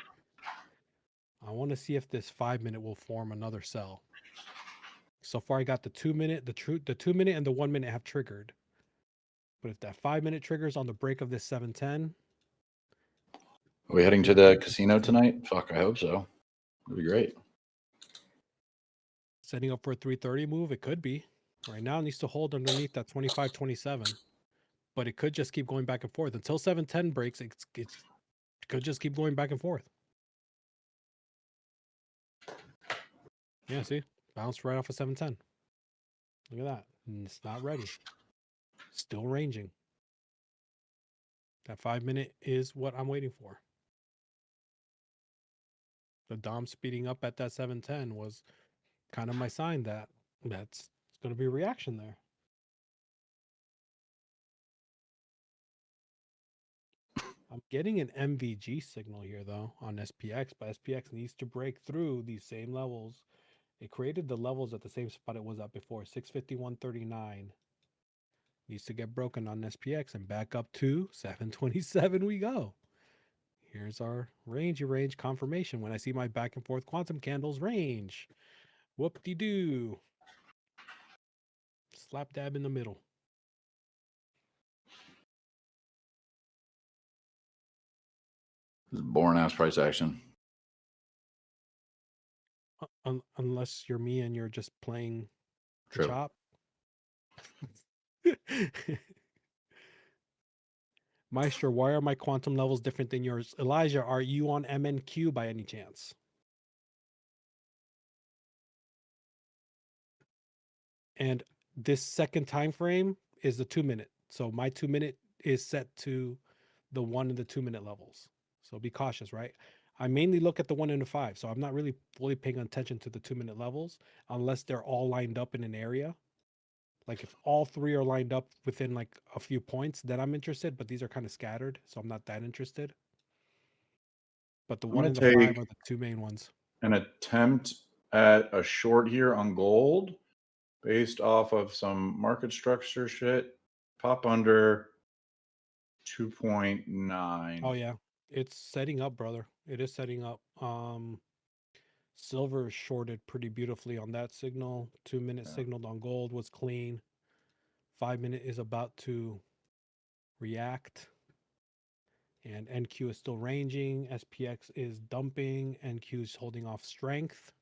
I want to see if this 5 minute will form another sell. So far, I got the 2 minute, the 2 minute and the 1 minute have triggered. But if that 5 minute triggers on the break of this 7:10, Are we heading to the casino tonight? Fuck, I hope so. That'd be great. setting up for a 3:30 move, it could be. Right now, it needs to hold underneath that 25.27, but it could just keep going back and forth until 7:10 breaks. It could just keep going back and forth. Yeah, see, bounced right off of 7:10. Look at that. And it's not ready. Still ranging. That 5 minute is what I'm waiting for. The DOM speeding up at that 7:10 was kind of my sign that that's going to be a reaction there. I'm getting an MVG signal here though on SPX, but SPX needs to break through these same levels. It created the levels at the same spot it was at before, 651.39. Needs to get broken on SPX and back up to 727 we go. Here's our range confirmation when I see my back and forth quantum candles range. Whoop-de-doo. Slap dab in the middle. This is boring ass price action. Unless you're me and you're just playing the True. chop. Maestro, why are my quantum levels different than yours? Elijah, are you on MNQ by any chance? And this second time frame is the 2 minute. So my 2 minute is set to the 1 and the 2 minute levels. So be cautious, right? I mainly look at the 1 and the 5. So I'm not really fully paying attention to the 2 minute levels unless they're all lined up in an area. Like if all 3 are lined up within like a few points, then I'm interested, but these are kind of scattered. So I'm not that interested. But the 1 and the 5 are the 2 main ones. An attempt at a short here on gold based off of some market structure shit. Pop under 2.9. Oh yeah, it's setting up, brother. It is setting up. Silver is shorted pretty beautifully on that signal. 2 minute signaled on gold was clean. 5 minute is about to react. And NQ is still ranging. SPX is dumping. NQ is holding off strength.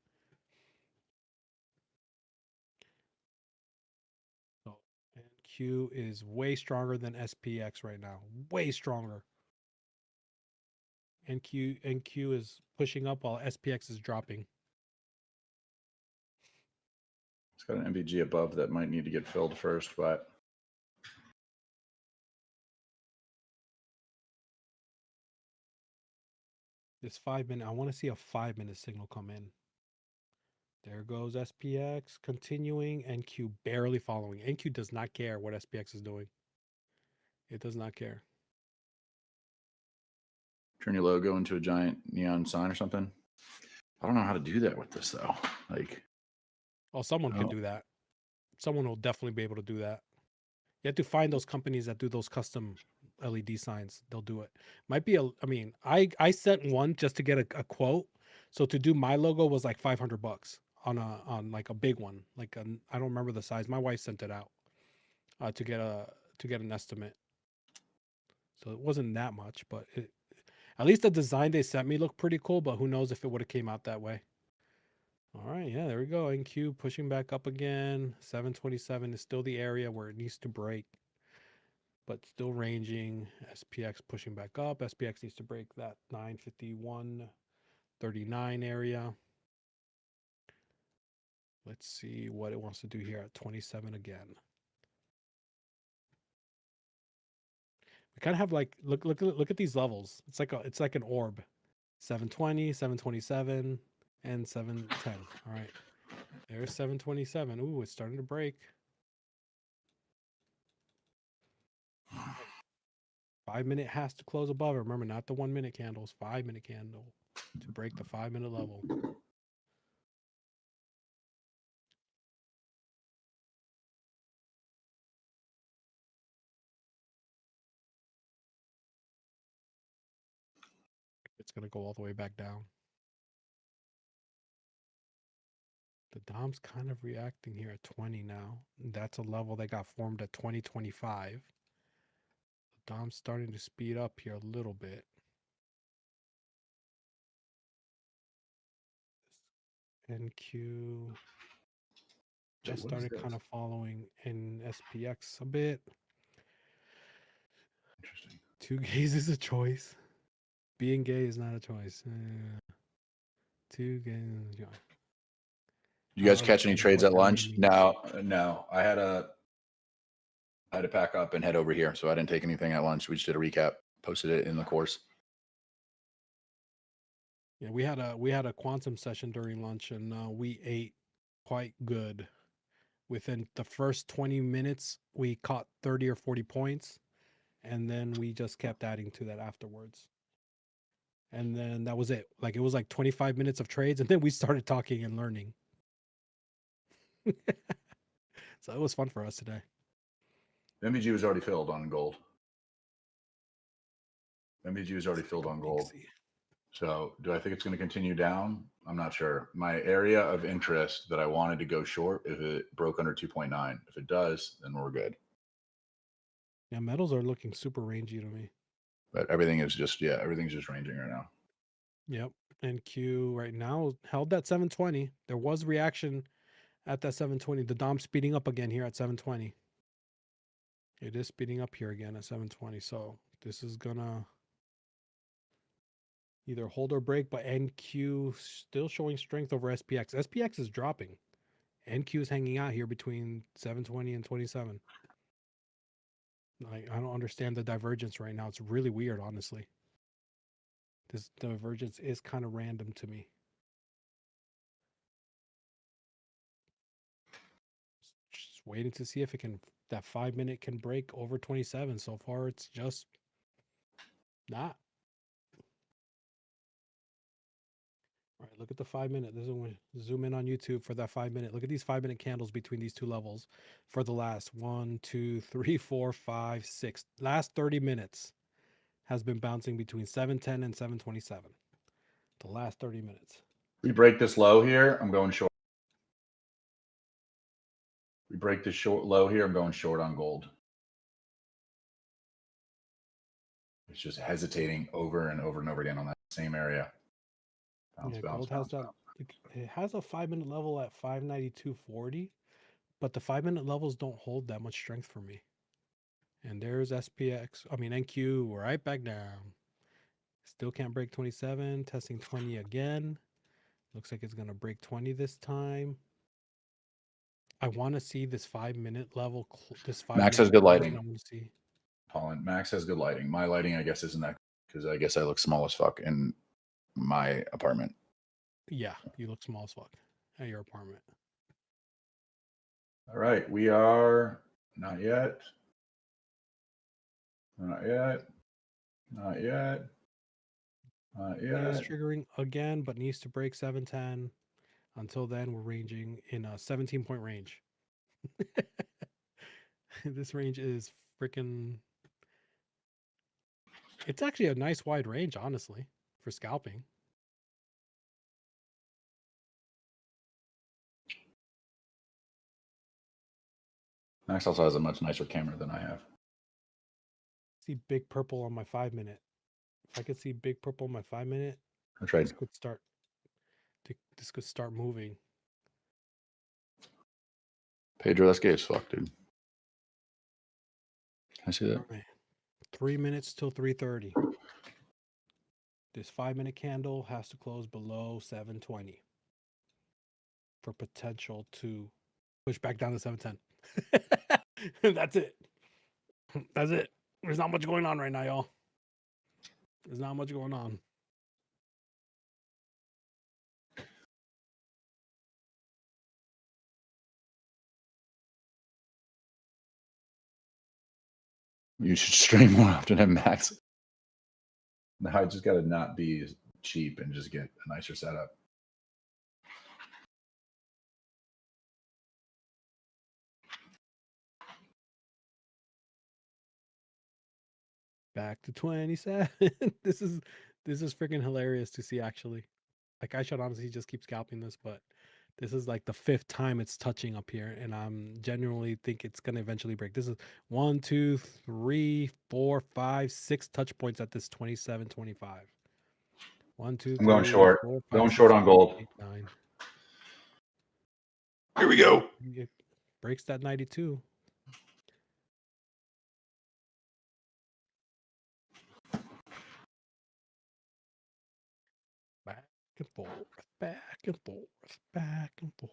So NQ is way stronger than SPX right now. Way stronger. NQ is pushing up while SPX is dropping. It's got an MVG above that might need to get filled first, but This 5 minute, I want to see a 5 minute signal come in. There goes SPX continuing, NQ barely following. NQ does not care what SPX is doing. It does not care. Turn your logo into a giant neon sign or something. I don't know how to do that with this though. Like, Oh, someone can do that. Someone will definitely be able to do that. You have to find those companies that do those custom LED signs. They'll do it. Might be I mean, I sent one just to get a quote. So to do my logo was like $500 on like a big one. Like I don't remember the size. My wife sent it out to get an estimate. So it wasn't that much, but at least the design they sent me looked pretty cool. But who knows if it would have came out that way. All right, yeah, there we go. NQ pushing back up again. 727 is still the area where it needs to break, but still ranging. SPX pushing back up. SPX needs to break that 951.39 area. Let's see what it wants to do here at 27 again. We kind of have like look at these levels. It's like an orb. 720, 727, and 710. All right. There's 727. Ooh, it's starting to break. 5 minute has to close above it. Remember, not the 1 minute candles, 5 minute candle to break the 5 minute level. It's going to go all the way back down. The Dom's kind of reacting here at 20 now. That's a level that got formed at 2025. The Dom's starting to speed up here a little bit. NQ just started kind of following in SPX a bit. interesting. 2 gays is a choice. Being gay is not a choice. 2 gays. You guys I catch any understand trades what at that lunch? means. No. I had to pack up and head over here, so I didn't take anything at lunch. We just did a recap, posted it in the course. Yeah, we had a quantum session during lunch, and we ate quite good. Within the first 20 minutes, we caught 30 or 40 points, and then we just kept adding to that afterwards. And then that was it. Like it was like 25 minutes of trades, and then we started talking and learning. So it was fun for us today. MBG was already filled on gold. MBG was already filled on gold. So do I think it's going to continue down? I'm not sure. My area of interest that I wanted to go short, if it broke under 2.9. If it does, then we're good. Yeah, metals are looking super rangy to me. But everything's just ranging right now. Yep. NQ right now held that 720. There was reaction at that 720. The Dom speeding up again here at 720. It is speeding up here again at 720. So this is gonna either hold or break, but NQ still showing strength over SPX. SPX is dropping. NQ is hanging out here between 720 and 27. I don't understand the divergence right now. It's really weird, honestly. This divergence is kind of random to me. Just waiting to see if it can, that 5 minute can break over 27. So far, it's just not. All right, look at the 5 minute. This is when we zoom in on YouTube for that 5 minute. Look at these 5 minute candles between these two levels for the last 1, 2, 3, 4, 5, 6. Last 30 minutes has been bouncing between 710 and 727. The last 30 minutes. We break this low here, I'm going short. We break this short low here, I'm going short on gold. It's just hesitating over and over and over again on that same area. Bounce, Gold has that. It has a 5 minute level at 592.40, but the 5 minute levels don't hold that much strength for me. And there's NQ right back down. Still can't break 27. Testing 20 again. Looks like it's gonna break 20 this time. I want to see this 5 minute level. Max has good lighting. I want to see. Colin, Max has good lighting. My lighting, I guess, isn't that because I guess I look small as fuck in my apartment. Yeah, you look small as fuck at your apartment. All right, we are not yet. Not yet. Not yet. Yeah. Is triggering again, but needs to break 710. Until then, we're ranging in a 17-point range. This range is freaking. It's actually a nice wide range, honestly, for scalping. Max also has a much nicer camera than I have. See big purple on my 5-minute. If I could see big purple on my 5-minute, That's right. This could start moving. Pedro, that's gay as fuck, dude. Can I see that? All right. 3 minutes till 3:30. This 5-minute candle has to close below 720 for potential to push back down to 710. That's it. That's it. There's not much going on right now, y'all. There's not much going on. You should stream more often at Max. No, I just got to not be cheap and just get a nicer setup. Back to 27. This is freaking hilarious to see, actually. Like, I should honestly just keep scalping this, but this is like the 5th time it's touching up here, and I'm genuinely think it's gonna eventually break. This is 1, 2, 3, 4, 5, 6 touch points at this 27.25. 1, 2, 3, I'm going short. 4, 5, Going 6, short on 7, gold. 8, 9. Here we go. It breaks that 92. Back and forth, back and forth, back and forth.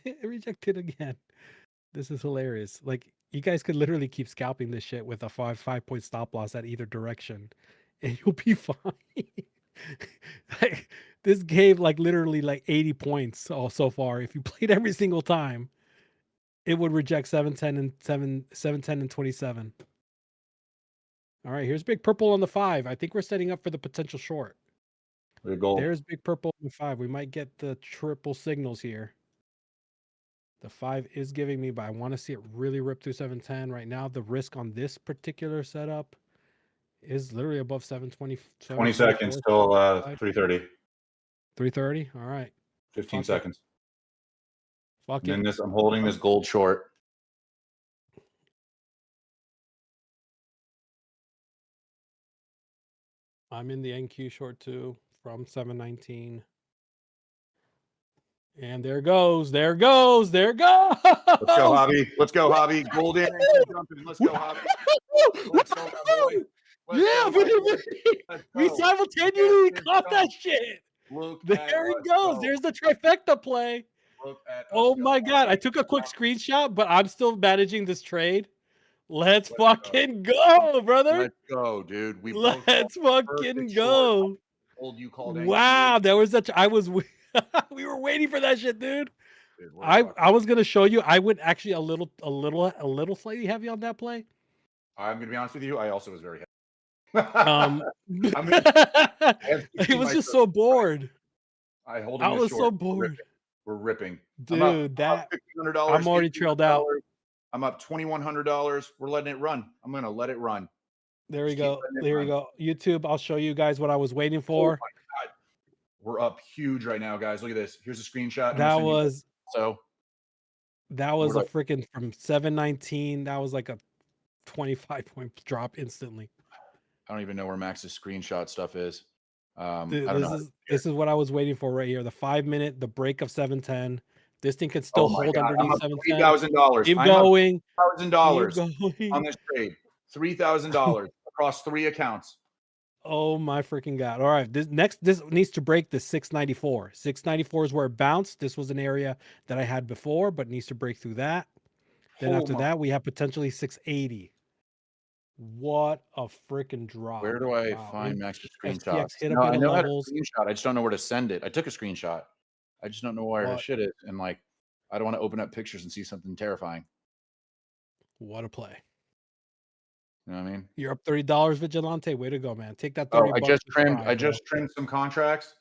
It rejected again. This is hilarious. Like, you guys could literally keep scalping this shit with a 5-point stop loss at either direction, and you'll be fine. Like, this gave like literally like 80 points all so far. If you played every single time, it would reject 710 and 27. All right, here's big purple on the 5. I think we're setting up for the potential short. Gold. There's big purple on the 5. We might get the triple signals here. The 5 is giving me, but I want to see it really rip through 710. Right now, the risk on this particular setup is literally above 720. 20 seconds till 3:30. 3:30. All right. 15 Fuck seconds. Fuck And then it. this, I'm holding this gold short. I'm in the NQ short too from 719. And there goes. There goes. There goes. Let's go, Hobby. Let's go, Hobby. Gold in and keep jumping. Let's go, Hobby. Let's go, boy. Let's Yeah, go, but we simultaneously caught that shit. Look There it goes. There's the trifecta play. Look at Oh my God. I took a quick screenshot, but I'm still managing this trade. Let's fucking go, brother. Let's go, dude. Let's fucking go. You called Wow, that was such. I was. We were waiting for that shit, dude. I was gonna show you. I went actually a little slightly heavy on that play. I'm gonna be honest with you. I also was very heavy. I was just so bored. I was so bored. We're ripping, dude. I'm I'm already trailed out. I'm up $2,100. We're letting it run. I'm gonna let it run. There we go. There we go. YouTube. I'll show you guys what I was waiting for. Oh my God. We're up huge right now, guys. Look at this. Here's a screenshot. That was a freaking from 719. That was like a 25-point drop instantly. I don't even know where Max's screenshot stuff is. Dude, this is what I was waiting for right here. The 5-minute, the break of 710. This thing can still hold underneath 710. $3,000. Keep going. $1,000 on this trade. $3,000 across 3 accounts. Oh my freaking God. All right. This needs to break the 694. 694 is where it bounced. This was an area that I had before, but needs to break through that. Then after that, we have potentially 680. What a freaking drop. Where do I find Max's screenshot? No, I know how to screenshot. I just don't know where to send it. I took a screenshot. I just don't know where to shit it. And like, I don't want to open up pictures and see something terrifying. What a play. You know what I mean? You're up $30, Vigilante. Way to go, man. Take that Oh, 30 I bucks. just and trimmed. fry, I bro. just trimmed some contracts.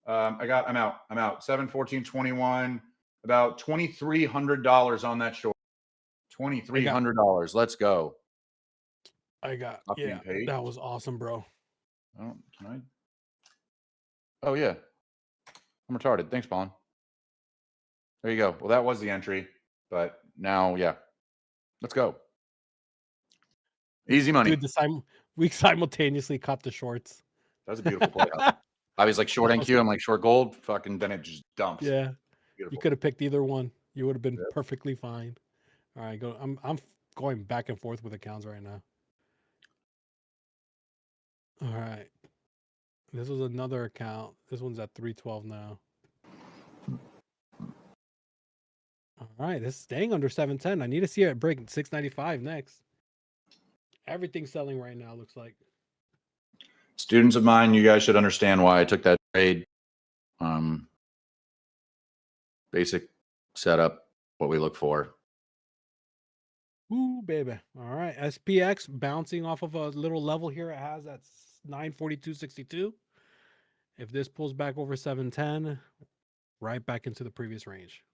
I'm out. 7/14/21. About $2,300 on that short. $2,300. Let's go. I got, Copy yeah, and paste. that was awesome, bro. Oh, can I? Oh yeah. I'm retarded. Thanks, Bond. There you go. Well, that was the entry, but now, yeah. Let's go. Easy money. Dude, we simultaneously caught the shorts. That was a beautiful play. I was like short NQ. I'm like short gold. Fucking then it just dumps. Yeah. Beautiful. You could have picked either one. You would have been Yep. perfectly fine. All right, go. I'm going back and forth with accounts right now. All right. This was another account. This one's at 312 now. All right, this is staying under 710. I need to see it break 695 next. Everything's selling right now, looks like. Students of mine, you guys should understand why I took that trade. Basic setup, what we look for. Ooh, baby. All right. SPX bouncing off of a little level here. It has that 942.62. If this pulls back over 710, right back into the previous range.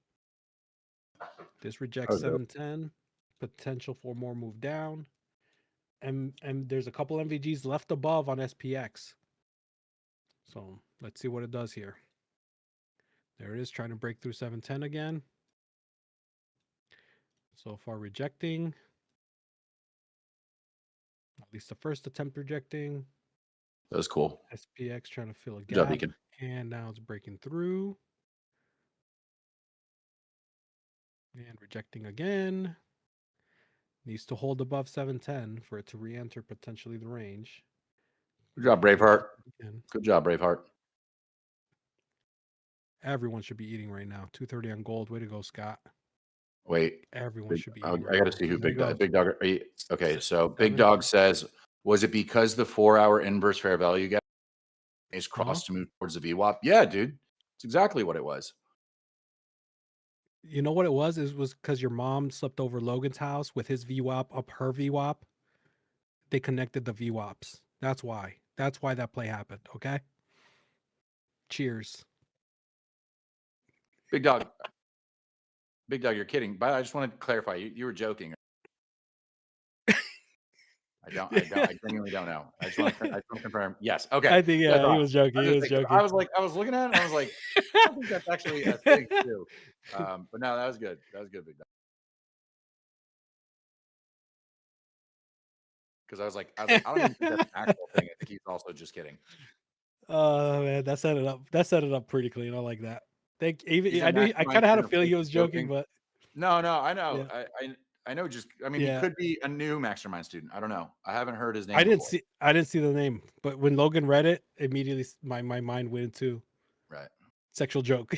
This rejects 710. Potential for more move down. And there's a couple MVGs left above on SPX. So let's see what it does here. There it is, trying to break through 710 again. So far rejecting. At least the first attempt rejecting. That was cool. SPX trying to fill a Good job, gap. Beacon. And now it's breaking through. And rejecting again. Needs to hold above 710 for it to re-enter potentially the range. Good job, Braveheart. Again. Good job, Braveheart. Everyone should be eating right now. 230 on gold. Way to go, Scott. Wait. Everyone should be I eating. got to see who Big Dog. Big Dog. Okay, so Big 7. Dog says, was it because the 4-hour inverse fair value gap is crossed to move towards the VWAP? Yeah, dude. It's exactly what it was. You know what it was? It was because your mom slept over Logan's house with his VWAP up her VWAP. They connected the VWAPs. That's why. That's why that play happened. Okay. Cheers. Big Dog. Big Dog, you're kidding. But I just want to clarify. You were joking. I genuinely don't know. I just want to confirm. Yes. Okay. I think, yeah, he was joking. He was joking. I was looking at it and I was like, I don't think that's actually a thing too. But no, that was good. That was good, Big Dog. Because I was like, I don't even think that's an actual thing. I think he's also just kidding. Oh man, that set it up. That set it up pretty clean. I like that. I I kind of had a feeling he was joking, but no, I know. Yeah. I know. Just I mean, he could be a new Mastermind student. I don't know. I haven't heard his name. I didn't see the name, but when Logan read it, immediately my mind went into right sexual joke.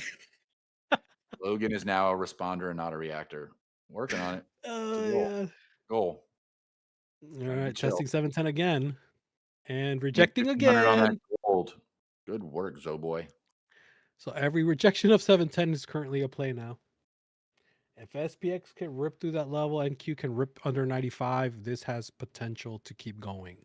Logan is now a responder and not a reactor. Working on it. Yeah. Goal. All right, testing 710 again, and rejecting On again. that gold. Good work, Zoboy. So every rejection of 710 is currently a play now. If SPX can rip through that level, NQ can rip under 95, this has potential to keep going.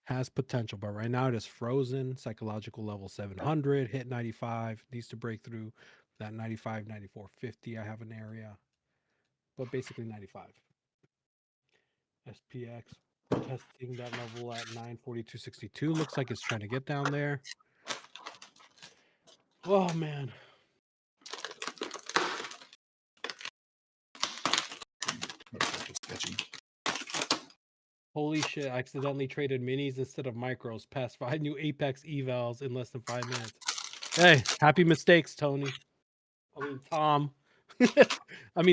Has potential, but right now it is frozen. Psychological level 700, hit 95, needs to break through that 95, 94.50. I have an area, but basically 95. SPX testing that level at 942.62. Looks like it's trying to get down there. Oh man. Holy shit, I accidentally traded minis instead of micros. Past 5 new Apex evals in less than 5 minutes. Hey, happy mistakes, Tony. Tom.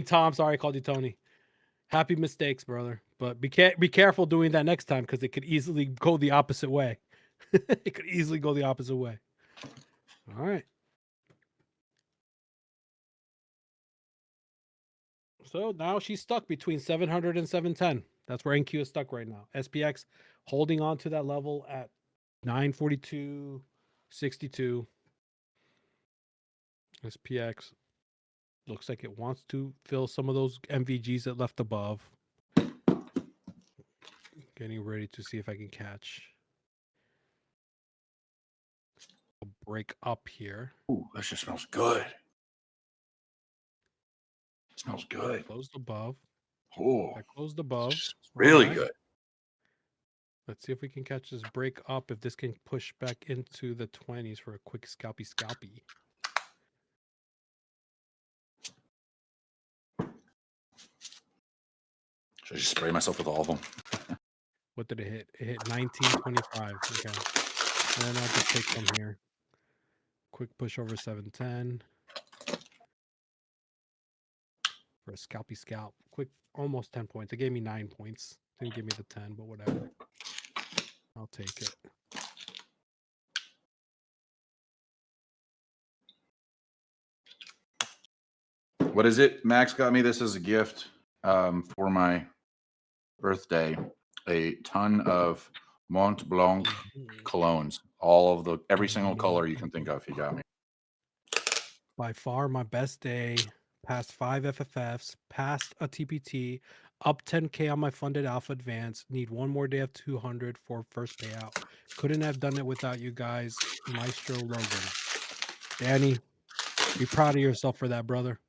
Tom, sorry I called you Tony. Happy mistakes, brother. But be careful doing that next time because it could easily go the opposite way. It could easily go the opposite way. All right. So now she's stuck between 700 and 710. That's where NQ is stuck right now. SPX holding on to that level at 942.62. SPX looks like it wants to fill some of those MVGs that left above. Getting ready to see if I can catch a break up here. Ooh, that just smells good. It smells good. Closed above. Oh, I closed above. really Alright. good. Let's see if we can catch this break up. If this can push back into the 20s for a quick scalpy. Should I just spray myself with all of them? What did it hit? It hit 1925. Okay. And I'll just take from here. Quick push over 710. For a scalpy scalp. Quick, almost 10 points. It gave me 9 points. Didn't give me the 10, but whatever. I'll take it. What is it? Max got me this as a gift for my birthday. A ton of Mont Blanc colognes. All of every single color you can think of. He got me. By far my best day. Passed 5 FFFs. Passed a TPT. Up 10K on my funded alpha advance. Need one more day of 200 for first payout. Couldn't have done it without you guys. Maestro Logan. Danny, be proud of yourself for that, brother.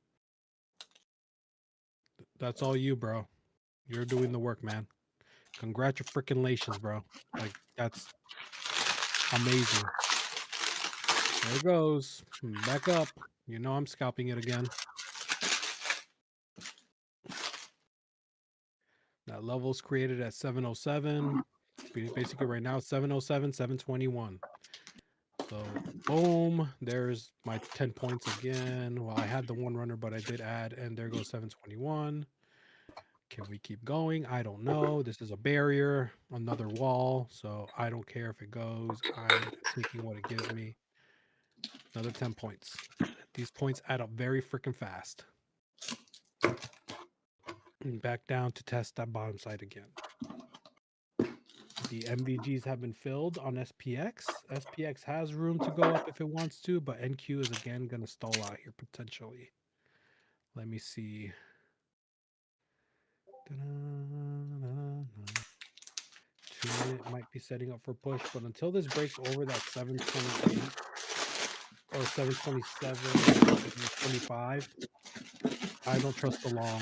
That's all you, bro. You're doing the work, man. Congratulations, bro. Like, that's amazing. There it goes. Back up. You know I'm scalping it again. That level's created at 707. Basically, right now, 707, 721. So, boom. There's my 10 points again. Well, I had the one runner, but I did add, and there goes 721. Can we keep going? I don't know. This is a barrier, another wall. So, I don't care if it goes. I'm taking what it gives me. Another 10 points. These points add up very freaking fast. And back down to test that bottom side again. The MVGs have been filled on SPX. SPX has room to go up if it wants to, but NQ is again going to stall out here potentially. Let me see. 2-minute might be setting up for push, but until this breaks over that 728 or 727, 725, I don't trust the long.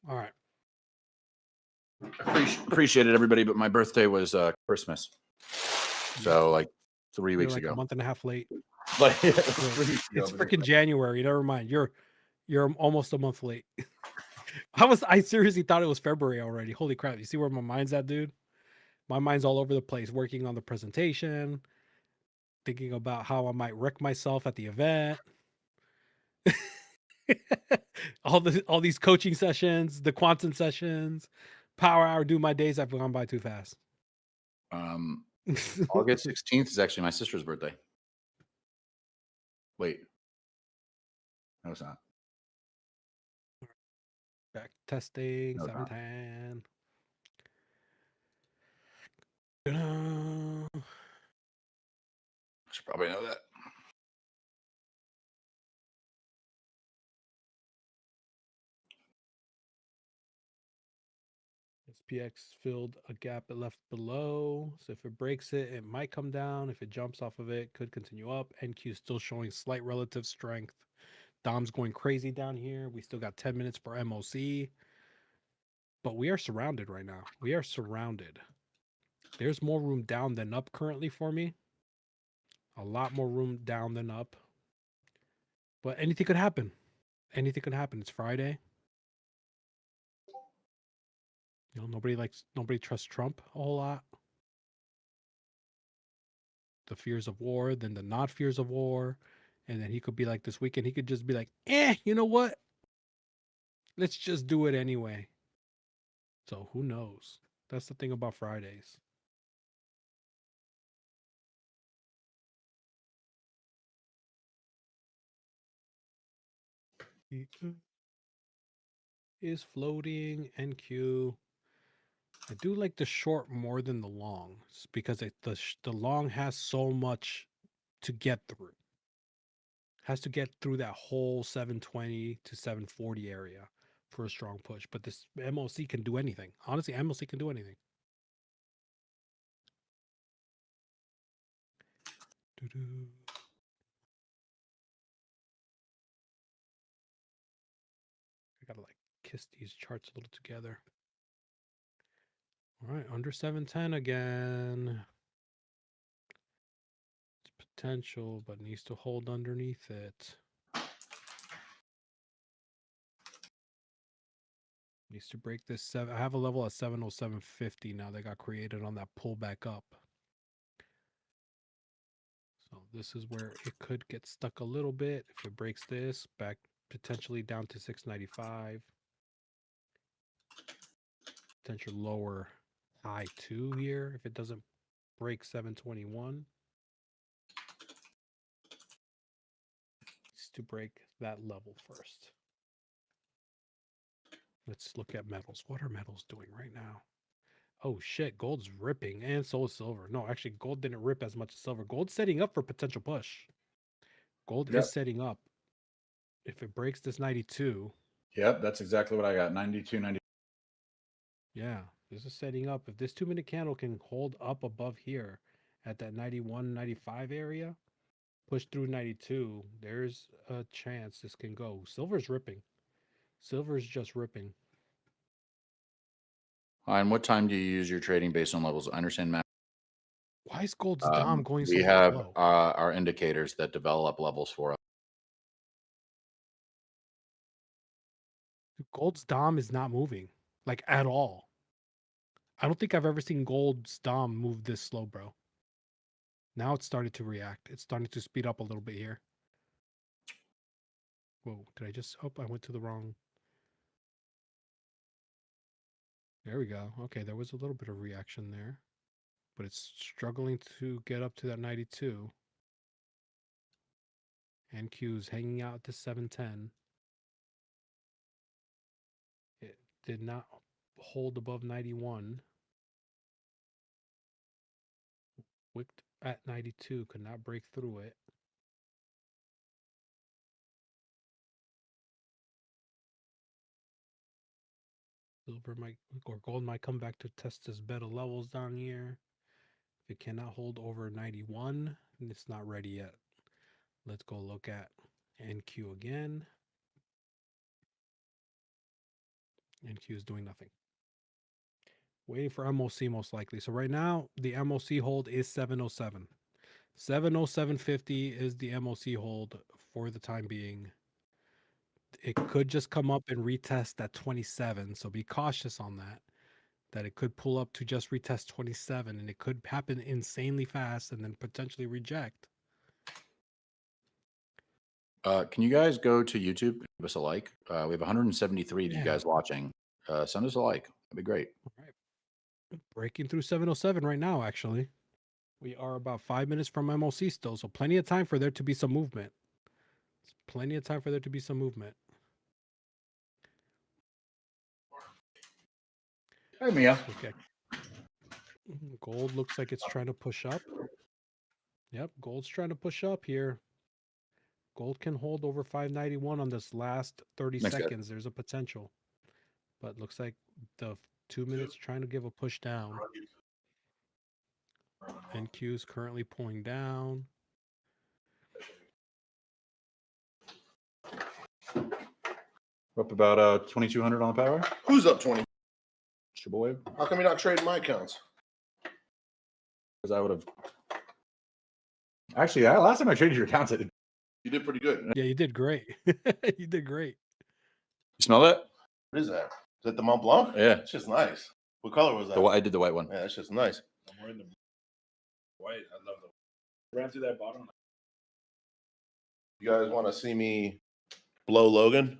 All right. Appreciate it, everybody. But my birthday was Christmas, so like 3 You're weeks like ago. a month and a half late. Like, It's freaking January. Never mind. You're almost a month late. I seriously thought it was February already. Holy crap. You see where my mind's at, dude? My mind's all over the place, working on the presentation, thinking about how I might wreck myself at the event. all these coaching sessions, the quantum sessions, power hour, do my days have gone by too fast. August 16th is actually my sister's birthday. Wait. No, it's not. Back testing, No, it's not. 710. I should probably know that. SPX filled a gap it left below. So if it breaks it, it might come down. If it jumps off of it, could continue up. NQ still showing slight relative strength. Dom's going crazy down here. We still got 10 minutes for MOC. But we are surrounded right now. We are surrounded. There's more room down than up currently for me. A lot more room down than up. But anything could happen. Anything could happen. It's Friday. You know, nobody trusts Trump a whole lot. The fears of war, then the not fears of war. And then he could be like this weekend, he could just be like, you know what? Let's just do it anyway. So who knows? That's the thing about Fridays. Is floating NQ. I do like the short more than the long because the long has so much to get through. Has to get through that whole 720 to 740 area. for a strong push. But this MOC can do anything. Honestly, MOC can do anything. Doo-doo. I gotta like kiss these charts a little together. All right, under 710 again. It's potential, but needs to hold underneath it. Needs to break this seven. I have a level at 707.50 now that got created on that pullback up. So this is where it could get stuck a little bit. If it breaks this, back potentially down to 695. Potential lower high 2 here if it doesn't break 721. Needs to break that level first. Let's look at metals. What are metals doing right now? Oh shit, gold's ripping, and so is silver. No, actually, gold didn't rip as much as silver. Gold's setting up for potential push. Gold Yep. is setting up. If it breaks this 92, Yep, that's exactly what I got. 92, 90. yeah, this is setting up. If this 2-minute candle can hold up above here at that 91, 95 area, push through 92, there's a chance this can go. Silver's ripping. Silver's just ripping. And what time do you use your trading based on levels? I understand, Matt. Why is gold's dom going so We have low? our indicators that develop levels for us. Gold's dom is not moving, like at all. I don't think I've ever seen gold's dom move this slow, bro. Now it's started to react. It's starting to speed up a little bit here. Whoa, did I just... Oh, I went to the wrong... There we go. Okay, there was a little bit of reaction there. But it's struggling to get up to that 92. NQ's hanging out to 710. It did not hold above 91. Wicked at 92, could not break through it. Silver might, or gold might come back to test its better levels down here. If it cannot hold over 91, it's not ready yet. Let's go look at NQ again. NQ is doing nothing. Waiting for MOC most likely. So right now, the MOC hold is 707. 707.50 is the MOC hold for the time being. It could just come up and retest at 27. So be cautious on that. That it could pull up to just retest 27, and it could happen insanely fast and then potentially reject. Can you guys go to YouTube? Give us a like. We have 173 of you Yeah. guys watching. Send us a like. That'd be great. All right. Breaking through 707 right now, actually. We are about 5 minutes from MOC still, so plenty of time for there to be some movement. Plenty of time for there to be some movement. Hey, Mia. Okay. Gold looks like it's trying to push up. Yep, gold's trying to push up here. Gold can hold over 591 on this last 30 Thanks, guys. seconds. There's a potential. But looks like the 2 minutes trying to give a push down. NQ is currently pulling down. We're up about 2,200 on the power. Who's up 20? It's your boy. How come you're not trading my accounts? Because I would have. Actually, last time I traded your accounts, I did. You did pretty good. Yeah, you did great. You did great. You smell that? What is that? Is that the Mont Blanc? Yeah. It's just nice. What color was that? I did the white one. Yeah, it's just nice. I'm wearing the white. I love the ran through that bottom. You guys want to see me blow Logan?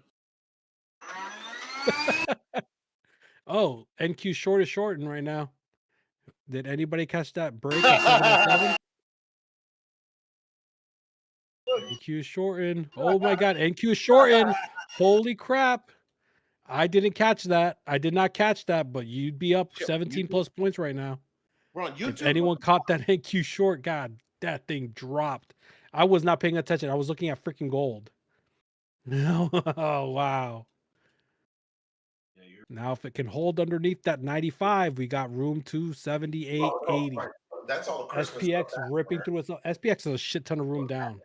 Oh, NQ short is shorting right now. Did anybody catch that break at 707? NQ is shorting. Oh my God, NQ is shorting. Holy crap. I didn't catch that. I did not catch that, but you'd be up 17 plus points right now. We're on YouTube. If anyone caught that NQ short, God, that thing dropped. I was not paying attention. I was looking at freaking gold. No, oh, wow. Now, if it can hold underneath that 95, we got room to 78, 80. Right. That's all the Christmas SPX stuff. ripping through its. SPX has a shit ton of room down.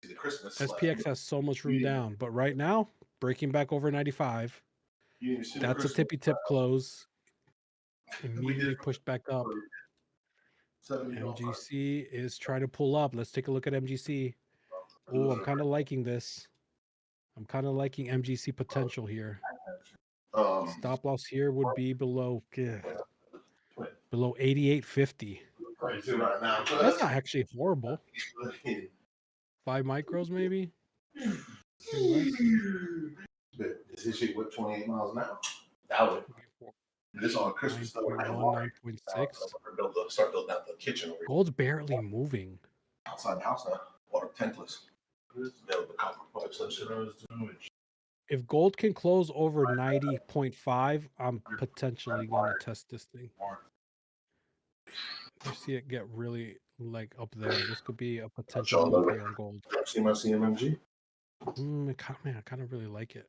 The Christmas SPX has so much room Yeah. down, but right now, breaking back over 95. You didn't even see the That's a Christmas tippy tip close. We Immediately did pushed back up. $70. MGC is trying to pull up. Let's take a look at MGC. Oh, I'm kind of liking this. I'm kind of liking MGC potential here. Stop loss here would be below below 88.50. Right now. That's not actually horrible. 5 micros maybe. Less. Is this shit with 28 miles an hour? That would. This is all Christmas stuff. 9.1, 9.6. Start building out the kitchen over here. Gold's barely moving. Outside the house now. Water tankless. Build the copper pipes and shit. If gold can close over 90.5, I'm potentially gonna test this thing. I see it get really like up there. This could be a potential move here on gold. See my CMMG? Man, I kind of really like it.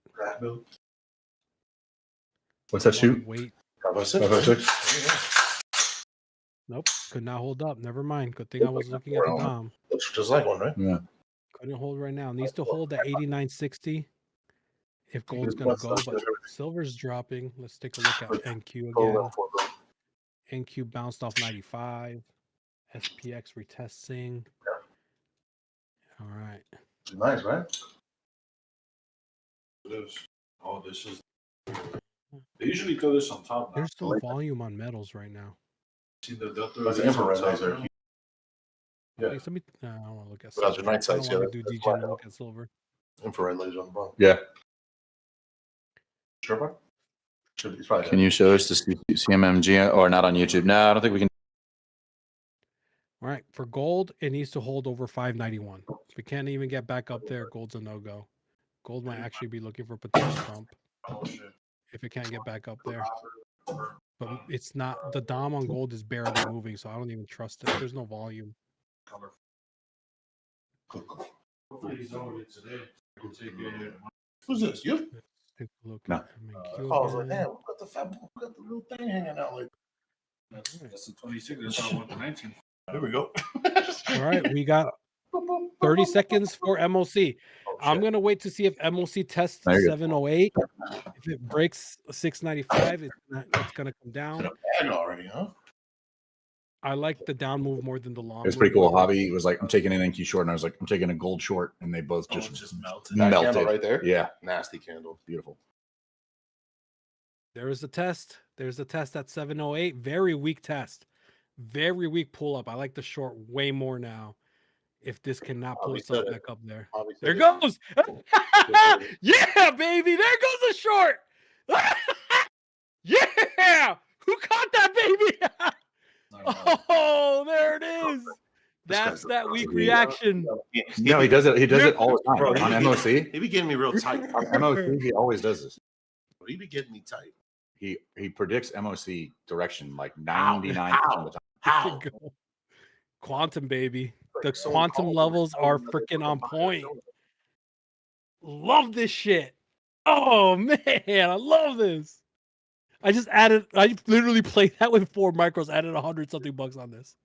What's that shoot? Wait. 506? Nope. Could not hold up. Never mind. Good thing I was looking at the DOM. Looks just like one, right? Yeah. Couldn't hold right now. Needs to hold at 89.60 if gold's gonna go, but silver's dropping. Let's take a look at NQ again. NQ bounced off 95. SPX retesting. All right. Nice, right? Oh, this is. They usually throw this on top. Now. There's no volume on metals right now. See the Delta. That's the infrared laser. Yeah. Let me. I don't want to look at Without silver. your night I don't sights, want yeah, to do that's degen fine. look at silver. Infrared laser on the bottom. Yeah. Sure, bro? Should be probably. Can you show us the CMMG or not on YouTube? No, I don't think we can. All right. For gold, it needs to hold over 591. If we can't even get back up there, gold's a no-go. Gold might actually be looking for a potential pump Oh shit. if it can't get back up there. But it's not, the DOM on gold is barely moving, so I don't even trust it. There's no volume. Color. Hopefully he's over it today. I can take it. Who's this? You? Let's take a look No. at MNQ I was like, again. damn, we got the little thing hanging out. Like, That's the 26. That's how I want the 19. there we go. All right, we got 30 seconds for MOC. Oh, I'm shit. going to wait to see if MOC tests There you go. 708. If it breaks 695, it's going to come down. Bag already, huh? I like the down move more than the long It was move. pretty cool. Hobby was like, I'm taking an NQ short, and I was like, I'm taking a gold short, and they both just, melted. That melted. candle right there? Yeah, Nasty candle. beautiful. There is a test. There's a test at 708. Very weak test. Very weak pull up. I like the short way more now. If this cannot pull Hobby itself said it. back up there. Hobby said There it. goes. Yeah, baby. There goes the short. Yeah. Who caught that, baby? Oh, there it is. That's that weak reaction. No, he does it. He does it all the time Bro, on MOC. He be getting me real tight. On MOC, he always does this. He be getting me tight. He predicts MOC direction like 99% of the time. How? Go. Quantum, baby. The So quantum cold. levels are freaking on point. Love this shit. Oh man, I love this. I literally played that with 4 micros, added 100 something bucks on this.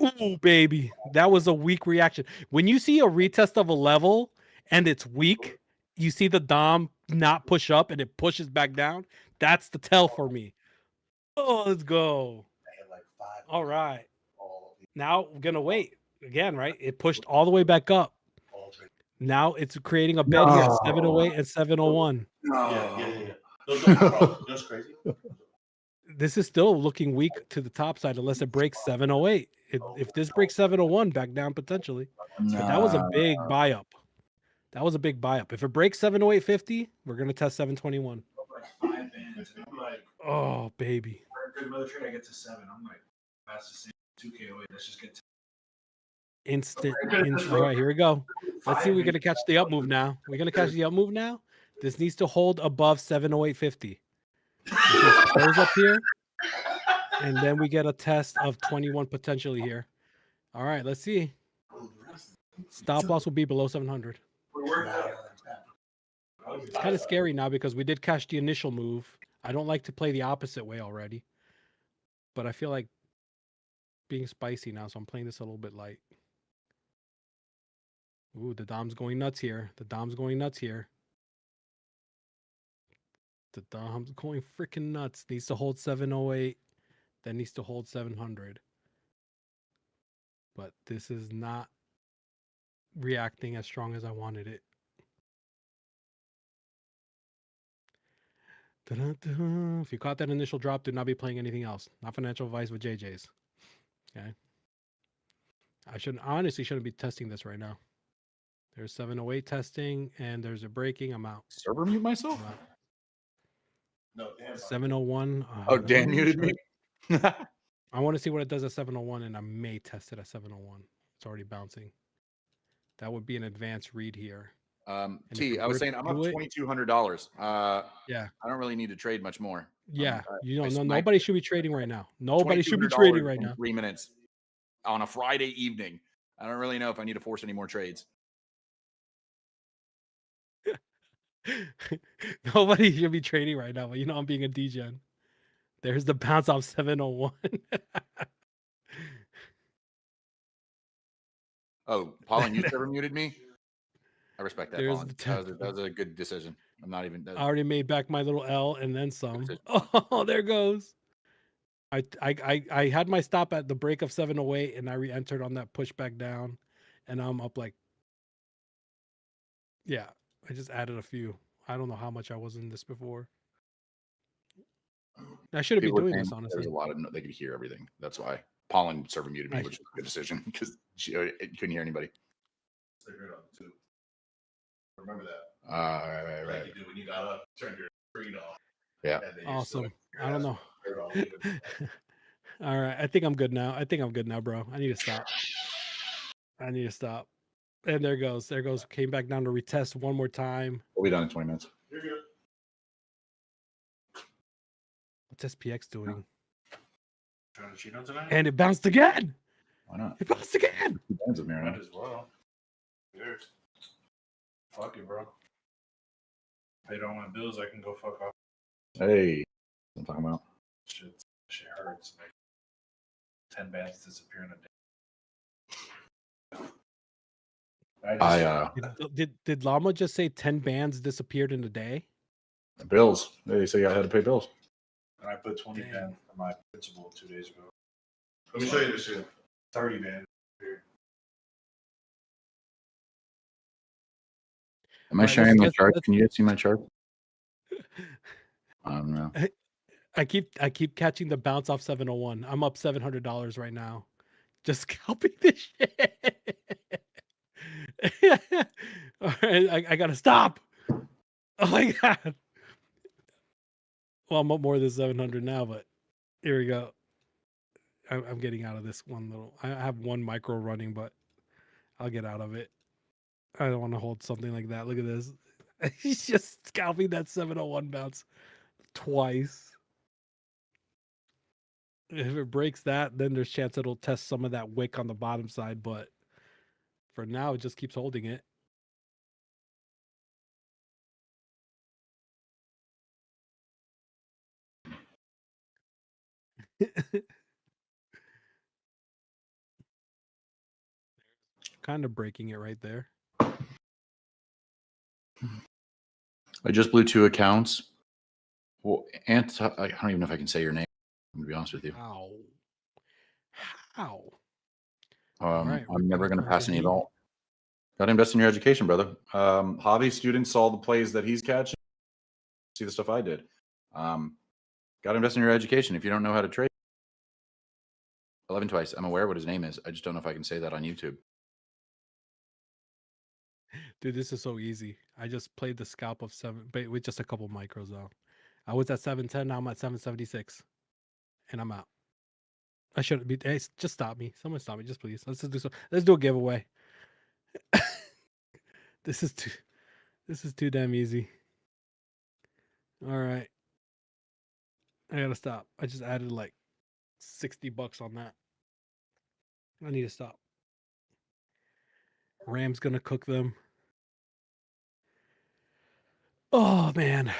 Ooh, baby. That was a weak reaction. When you see a retest of a level and it's weak, you see the DOM not push up and it pushes back down. That's the tell for me. Oh, let's go. All right. Now we're gonna wait again, right? It pushed all the way back up. Now it's creating a bed here at 708 and 701. Yeah. No, that's crazy. This is still looking weak to the top side unless it breaks 708. If this breaks 701, back down potentially. But that was a big buy up. That was a big buy up. If it breaks 708.50, we're gonna test 721. 5 bands. And I'm like, Oh baby. for a good military, I get to 7. I'm like, that's the same 2K08. Let's just get to Instant. All right, here we go. Let's see. We're gonna catch the up move now. We're gonna catch the up move now. This needs to hold above 708.50. Just close up here, and then we get a test of 21 potentially here. All right, let's see. Stop loss will be below 700. we're working. I It's kind of scary now because we did catch the initial move. I don't like to play the opposite way already, but I feel like being spicy now, so I'm playing this a little bit light. Ooh, the Dom's going nuts here. The Dom's going nuts here. The Dom's going freaking nuts. Needs to hold 708, then needs to hold 700. But this is not reacting as strong as I wanted it. Da-da-da. If you caught that initial drop, do not be playing anything else. Not financial advice with JJ's. Okay. Honestly shouldn't be testing this right now. There's 708 testing and there's a breaking. I'm out. Server mute myself? I'm out. No, damn. 701. Oh, Dan muted me. I want to see what it does at 701 and I may test it at 701. It's already bouncing. That would be an advanced read here. T, I was saying I'm up $2,200. Yeah. I don't really need to trade much more. Yeah. I sniped Nobody should be trading right now. Nobody should be trading right in now. 3 minutes on a Friday evening. I don't really know if I need to force any more trades. Nobody should be trading right now, but I'm being a degen. There's the bounce off 701. Oh, Paulin, you server muted me? I respect that, There's Paulin. That was a good decision. I'm not even. I already made back my little L and then some. Oh, there goes. I had my stop at the break of 708 and I re-entered on that pushback down, and I'm up like, yeah. I just added a few. I don't know how much I was in this before. I should have been doing this, honestly. There's a lot of they could hear everything. That's why Paulin server muted me, which is a good decision because she couldn't hear anybody. They heard on the tube. Remember that. Right. Like you do when you got up, turned your screen off. Yeah. Awesome. I don't know. All right. I think I'm good now. Bro. I need to stop. And there goes. Came back down to retest one more time. We'll be done in 20 minutes. You're good. What's SPX doing? Trying to cheat on tonight? And it bounced again. Why not? It bounced again. Two bands of Might Maryland. as well. Cheers. Fuck it, bro. Paid all my bills, I can go fuck off. Hey, what I'm talking about. Shit hurts. Like 10 bands disappear in a day. Did Lama just say 10 bands disappeared in a day? Bills. They say I had to pay bills. And I put 20 bands on my principal 2 days ago. Let me show you this shit. 30 bands here. Am I sharing my chart? Can you guys see my chart? I don't know. I keep catching the bounce off 701. I'm up $700 right now. Just scalping this shit. All right, I gotta stop. Oh my god. Well, I'm up more than 700 now, but here we go. I'm getting out of this one little. I have one micro running, but I'll get out of it. I don't want to hold something like that. Look at this. He's just scalping that 701 bounce twice. If it breaks that, then there's chance it'll test some of that wick on the bottom side. But for now, it just keeps holding it. Kind of breaking it right there. I just blew 2 accounts. Well, I don't even know if I can say your name. I'm gonna be honest with you. How? I'm never gonna pass any at all. Got to invest in your education, brother. Hobby students saw the plays that he's catching. See the stuff I did. Got to invest in your education. If you don't know how to trade, 11 twice. I'm aware what his name is. I just don't know if I can say that on YouTube. Dude, this is so easy. I just played the scalp of 7, but with just a couple micros though. I was at 710, now I'm at 776, and I'm out. I shouldn't be. Hey, just stop me. Someone stop me, just please. Let's do a giveaway. This is too damn easy. All right, I gotta stop. I just added like $60 on that. I need to stop. Ram's gonna cook them. Oh man.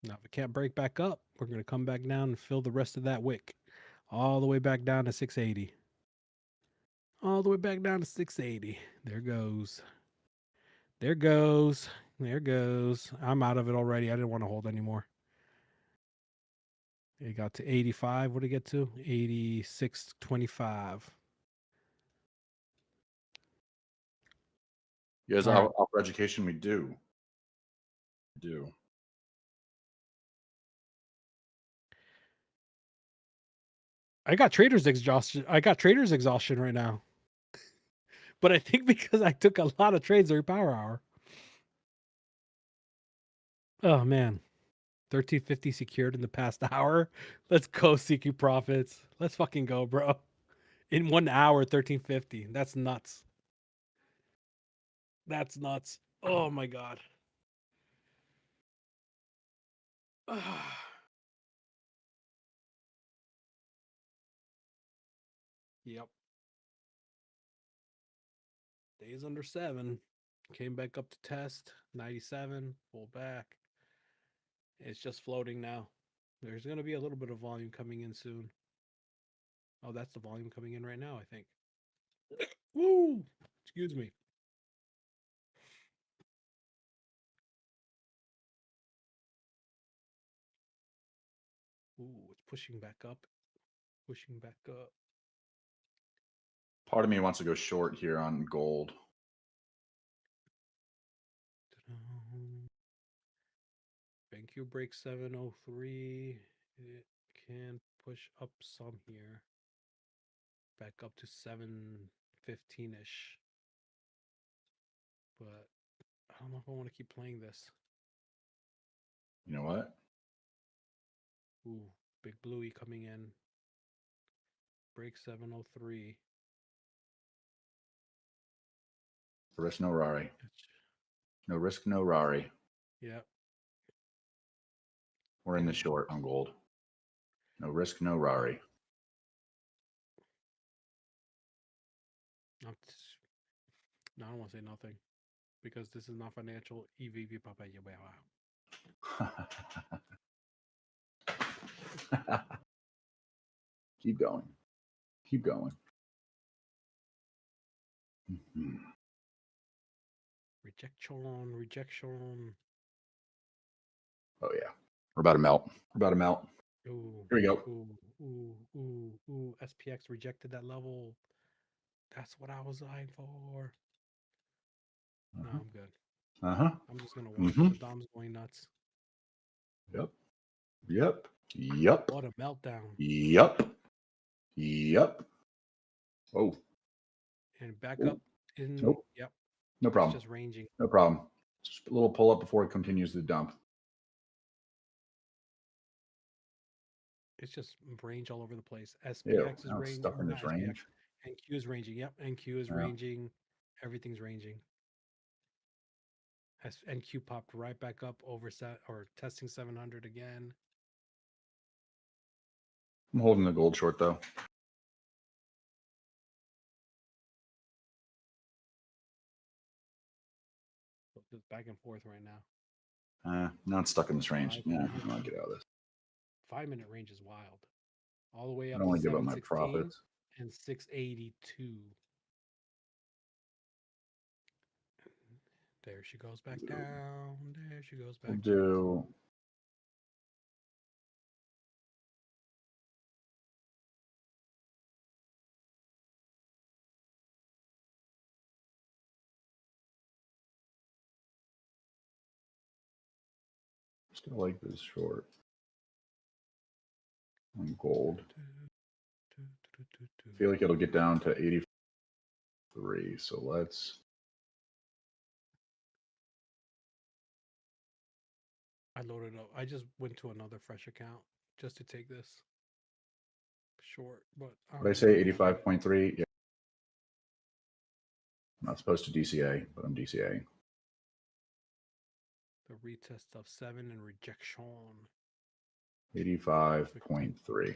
Now, if it can't break back up, we're going to come back down and fill the rest of that wick all the way back down to 680. All the way back down to 680. There goes. There goes. There goes. I'm out of it already. I didn't want to hold anymore. It got to 85. What did it get to? 86.25. You guys All right. offer education? We do. We do. I got trader's exhaustion. Right now. But I think because I took a lot of trades during power hour. Oh man. 1350 secured in the past hour. Let's go, CQ profits. Let's fucking go, bro. In 1 hour, 1350. That's nuts. That's nuts. Oh my god. Yep. Days under 7. Came back up to test. 97. Pull back. It's just floating now. There's going to be a little bit of volume coming in soon. Oh, that's the volume coming in right now, I think. Woo! Excuse me. Ooh, it's pushing back up. Pushing back up. Part of me wants to go short here on gold. BenQ break 703. It can push up some here. Back up to 715-ish. But I don't know if I want to keep playing this. You know what? Ooh, big bluey coming in. Break 703. Risk no Rari. No risk, no Rari. Yep. We're in the short on gold. No risk, no Rari. No, I don't want to say nothing because this is not financial. EVV Papa. Keep going. Keep going. Mm-hmm. Rejection. Oh yeah. We're about to melt. We're about to melt. Ooh. Here we go. Ooh. SPX rejected that level. That's what I was eyeing for. No, I'm good. I'm just gonna watch the Dom's going nuts. Yep. What a meltdown. Yep. Oh. And back up in. Nope. Yep. No problem. It's just ranging. No problem. Just a little pull up before it continues the dump. It's just range all over the place. SPX Ew, is now it's ranging. stuck in this SPX. range. NQ is ranging. Yep. NQ is ranging. Everything's ranging. NQ popped right back up over set or testing 700 again. I'm holding the gold short though. Just back and forth right now. Now it's stuck in this range. Yeah, I want to get out of this. 5-minute range is wild. All the way I up don't want to to give up my 716 profits. and 682. There she goes back down. There she goes back We'll down. do. Still like this short on gold. I feel like it'll get down to 83. So let's. I loaded up. I just went to another fresh account just to take this short. But Did I say 85.3? Yeah. I'm not supposed to DCA, but I'm DCA. The retest of 7 and rejection. 85.3. What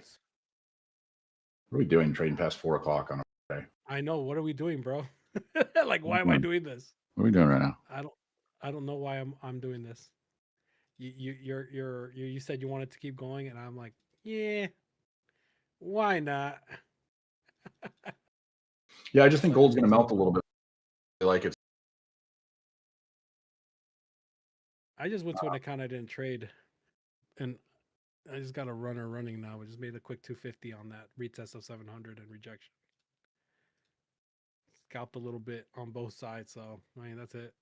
are we doing trading past 4 o'clock on a day? I know. What are we doing, bro? Like, why am I doing this? What are we doing right now? I don't know why I'm doing this. You said you wanted to keep going, and I'm like, yeah, why not? Yeah, I just think Like, gold's going to let's melt a go. little bit. I feel like it's I just went to an account I didn't trade, and I just got a runner running now. We just made a quick 250 on that retest of 700 and rejection. Scalped a little bit on both sides, so I mean that's it.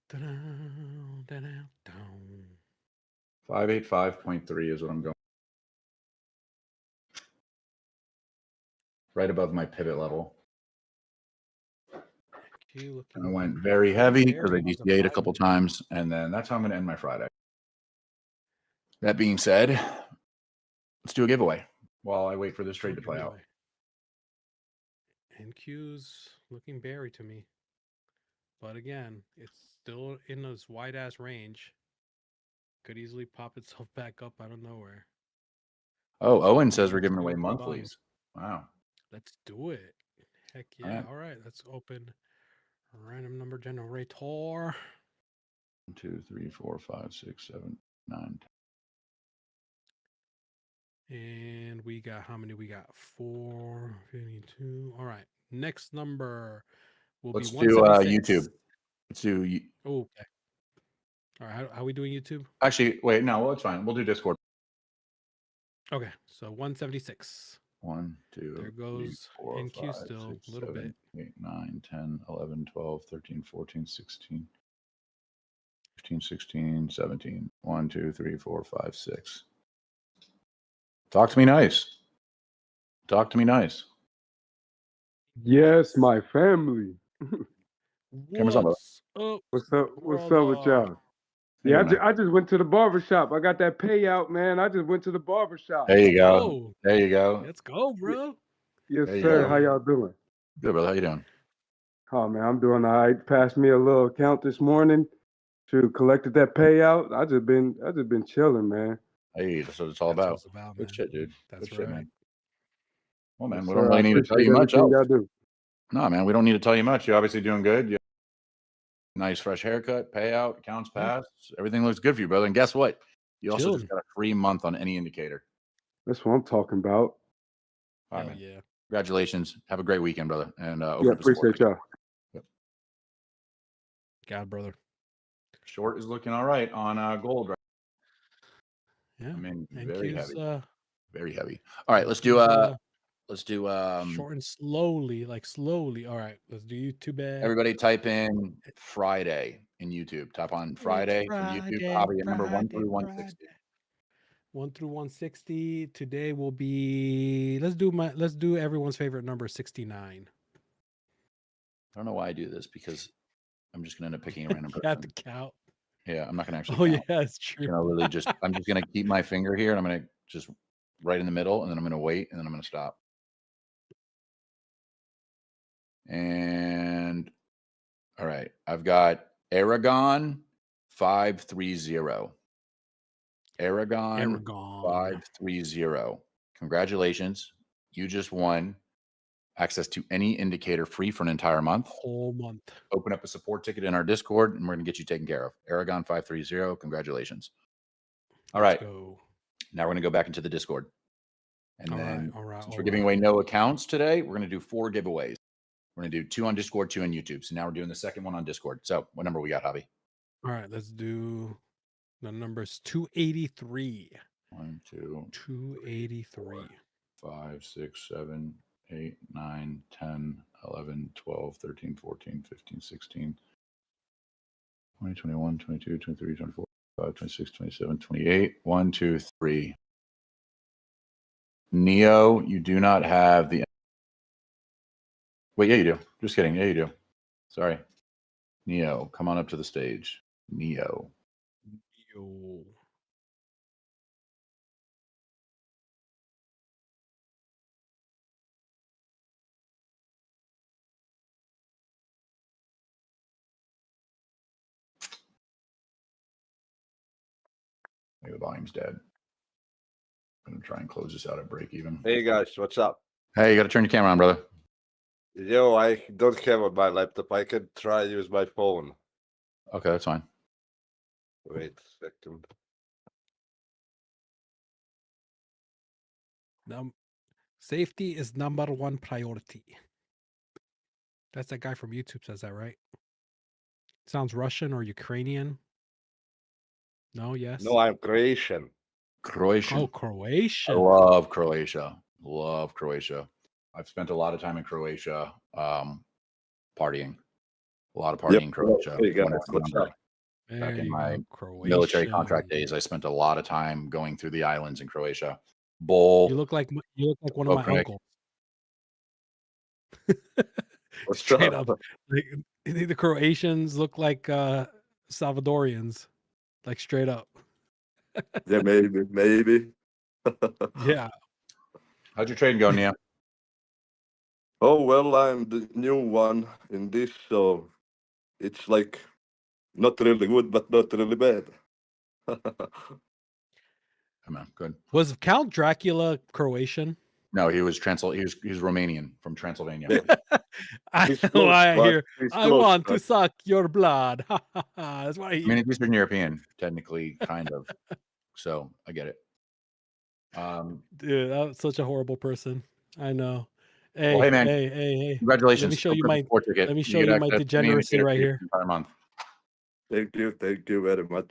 Da-dum, da-dum, dum. 585.3 is what I'm going. Right above my pivot level. NQ And I looking went very heavy because I very on the DCA'd a buy couple mode. times, and then that's how I'm going to end my Friday. That being said, let's do a giveaway while I wait for this trade to play out. NQ's looking berry to me. But again, it's still in this wide ass range. Could easily pop itself back up out of nowhere. Oh, Owen says we're Let's giving do away it from the bottom. monthlies. Wow. Let's do it. Heck All yeah. right. All right. Let's open random number generator. 1, 2, 3, 4, 5, 6, 7, 9, 10. And we got how many? We got 452. All right. Next number will Let's be do 176. YouTube. Let's do. Oh, okay. All right. How are we doing YouTube? Actually, wait. No, well, it's fine. We'll do Discord. Okay. So 176. 1, 2, There 3, goes 4, NQ 5, still 6, a little 7, bit. 8, 9, 10, 11, 12, 13, 14, 16, 15, 16, 17. 1, 2, 3, 4, 5, 6. Talk to me nice. Talk to me nice. Yes, my family. Camera's on, brother. What's up, What's up? What's up with brother? y'all? Yeah, Hey, man. I just went to the barber shop. I got that payout, man. I just went to the barber shop. There you Let's go. go. There you go. Let's go, bro. Yes, There you sir. go. How y'all doing? Good, brother. How you doing? Oh man, I'm doing all right. Passed me a little account this morning. Collected that payout. I just been chilling, man. Hey, that's what it's all That's what about. it's about, Good man. shit, dude. That's Good shit, right. man. Well, man, Yes, we don't sir. really I need to tell appreciate you much everything else. y'all do. No, man, we don't need to tell you much. You're obviously doing good. You nice fresh haircut, payout, accounts Yeah. passed. Everything looks good for you, brother. And guess what? You also just Chilled. got a free month on any indicator. That's what I'm talking about. All right, Hell man. yeah. Congratulations. Have a great weekend, brother. And open Yeah, up a support appreciate ticket. y'all. God, brother. Short is looking all right on gold, right? Yeah. I mean, very NQ's heavy. Very heavy. All right, let's do short and slowly, like slowly. All right, let's do YouTube. everybody type in Friday in YouTube. Type on Friday in YouTube. Hobby at number 1 through 160. 1 through 160. Today will be let's do everyone's favorite number 69. I don't know why I do this because I'm just gonna end up picking a random You have person. to count. Yeah, I'm not gonna actually Oh count. yeah, it's true. I'm just gonna keep my finger here and I'm gonna just right in the middle and then I'm gonna wait and then I'm gonna stop. And all right, I've got Aragon 530. Aragon 530. Congratulations. You just won access to any indicator free for an entire month. Whole month. Open up a support ticket in our Discord and we're going to get you taken care of. Aragon 530. Congratulations. All right. Let's go. Now we're going to go back into the Discord. And All then right. since we're giving away no accounts today, we're going to do 4 giveaways. We're going to do 2 on Discord, 2 on YouTube. So now we're doing the second one on Discord. So what number we got, Javi? All right, let's do the numbers 283. 1, 2, 283. 5, 6, 7, 8, 9, 10, 11, 12, 13, 14, 15, 16, 20, 21, 22, 23, 24, 25, 26, 27, 28. 1, 2, 3. Neo, you do not have the. Wait, yeah, you do. Just kidding. Yeah, you do. Sorry. Neo, come on up to the stage. Neo. Yo. Maybe the volume's dead. I'm going to try and close this out at break even. Hey guys, what's up? Hey, you got to turn your camera on, brother. Yo, I don't have on my laptop. I can try use my phone. Okay, that's fine. Wait a second. Safety is number one priority. That's that guy from YouTube says that, right? Sounds Russian or Ukrainian. No, yes. No, I'm Croatian. Croatian. Oh, I Croatian. love Croatia. Love Croatia. I've spent a lot of time in Croatia, partying. A lot of partying in Croatia. Hey guys, when I was what's younger. up? There Back in you my go, military contract Croatian. days, I spent a lot of time going through the islands in Croatia. You Bowl. look like one of my Okay. uncles. What's Straight up? up, like, the Croatians look like Salvadorians, like straight up. Yeah, maybe. Yeah. How'd your trade go, Nia? Oh well, I'm the new one in this, so it's like not really good, but not really bad. Come on, good. Was Count Dracula Croatian? No, he was he's Romanian from Transylvania. Yeah. I He's know close, why I but hear. he's I close, want to but- suck your blood. That's what I I hear. mean, it's Eastern European, technically, kind of. So I get it. Dude, that was such a horrible person. I know. Hey, Well, hey, man. hey. Congratulations. Let me show Don't you grab the my. sport ticket. Let me You show get you my access to the degeneracy indicator right fee here. for the entire month. Thank you very much.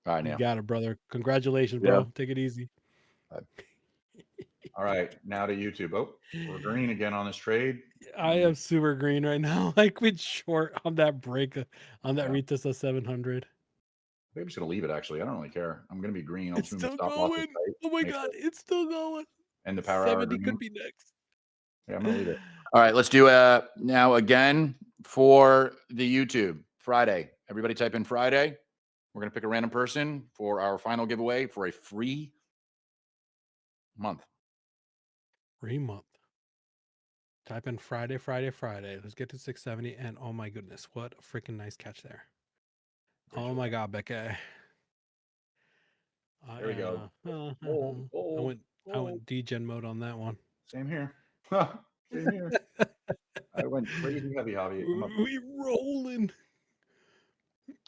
All right, You Nia. got it, brother. Congratulations, Yeah. bro. Take it easy. All right, now to YouTube. Oh, we're green again on this trade. I am super green right now. Like with short on that break on that Yeah. retest of 700. Maybe I'm just gonna leave it. Actually, I don't really care. I'm gonna be green. I'll It's just move my still stop loss going. tight, Oh my make god, it- it's still going. and the power hour 70 green. could be next. Yeah, I'm gonna leave it. All right, let's do now again for the YouTube Friday. Everybody type in Friday. We're gonna pick a random person for our final giveaway for a free month. Free month. Type in Friday. Let's get to 670. And oh my goodness, what a freaking nice catch there. Oh my god, Becca. There we go. I went degen mode on that one. Same here. Same here. I went crazy heavy hobby. I'm up. We rolling.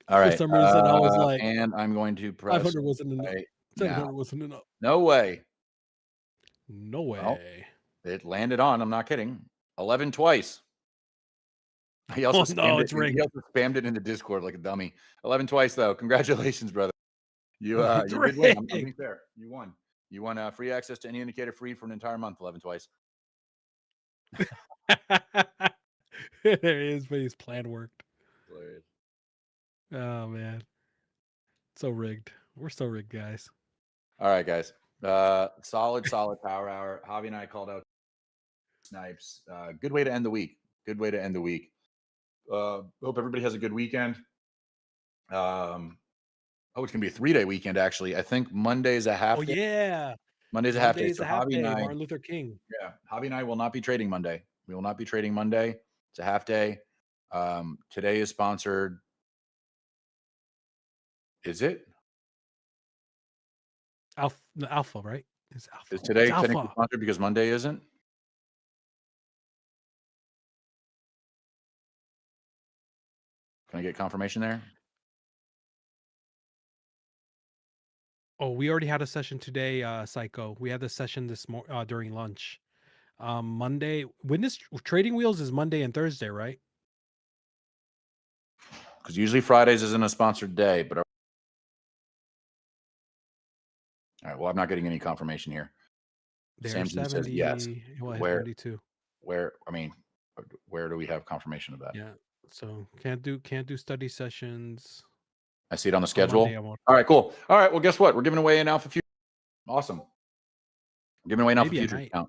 All right. For some reason, I was like, and I'm going to press 500 wasn't enough. play 700 now. wasn't enough. No way. No way. Well, it landed on. I'm not kidding. 11 twice. He also it's rigged. He also spammed it in the Discord like a dummy. 11 twice though. Congratulations, brother. You did win. I'm being fair. You won. You won free access to any indicator free for an entire month. 11 twice. There he is, but his plan worked. Hilarious. Oh man, so rigged. We're so rigged, guys. All right, guys. Solid power hour. Javi and I called out snipes. Good way to end the week. Good way to end the week. Hope everybody has a good weekend. It's gonna be a 3-day weekend. Actually, I think Monday's a half. Oh day. yeah, Monday's a half day. Monday's So a half Javi day. and I, Martin Luther King. yeah, Javi and I will not be trading Monday. We will not be trading Monday. It's a half day. Today is sponsored. Is it? Alpha, right? It's Alpha. Is today It's technically Alpha. sponsored because Monday isn't? Can I get confirmation there? Oh, we already had a session today, Psycho. We had the session this during lunch. Monday. When this Trading Wheels is Monday and Thursday, right? Because usually Fridays isn't a sponsored day, but all right. Well, I'm not getting any confirmation here. They're Sam G 70. says yes. Well, Where? 72. Where? I mean, where do we have confirmation of that? Yeah. So can't do study sessions. I see it on the On schedule. Monday, I won't. All right, cool. All right. Well, guess what? We're giving away an Alpha Future. Awesome. Giving away an Alpha Maybe at Futures night.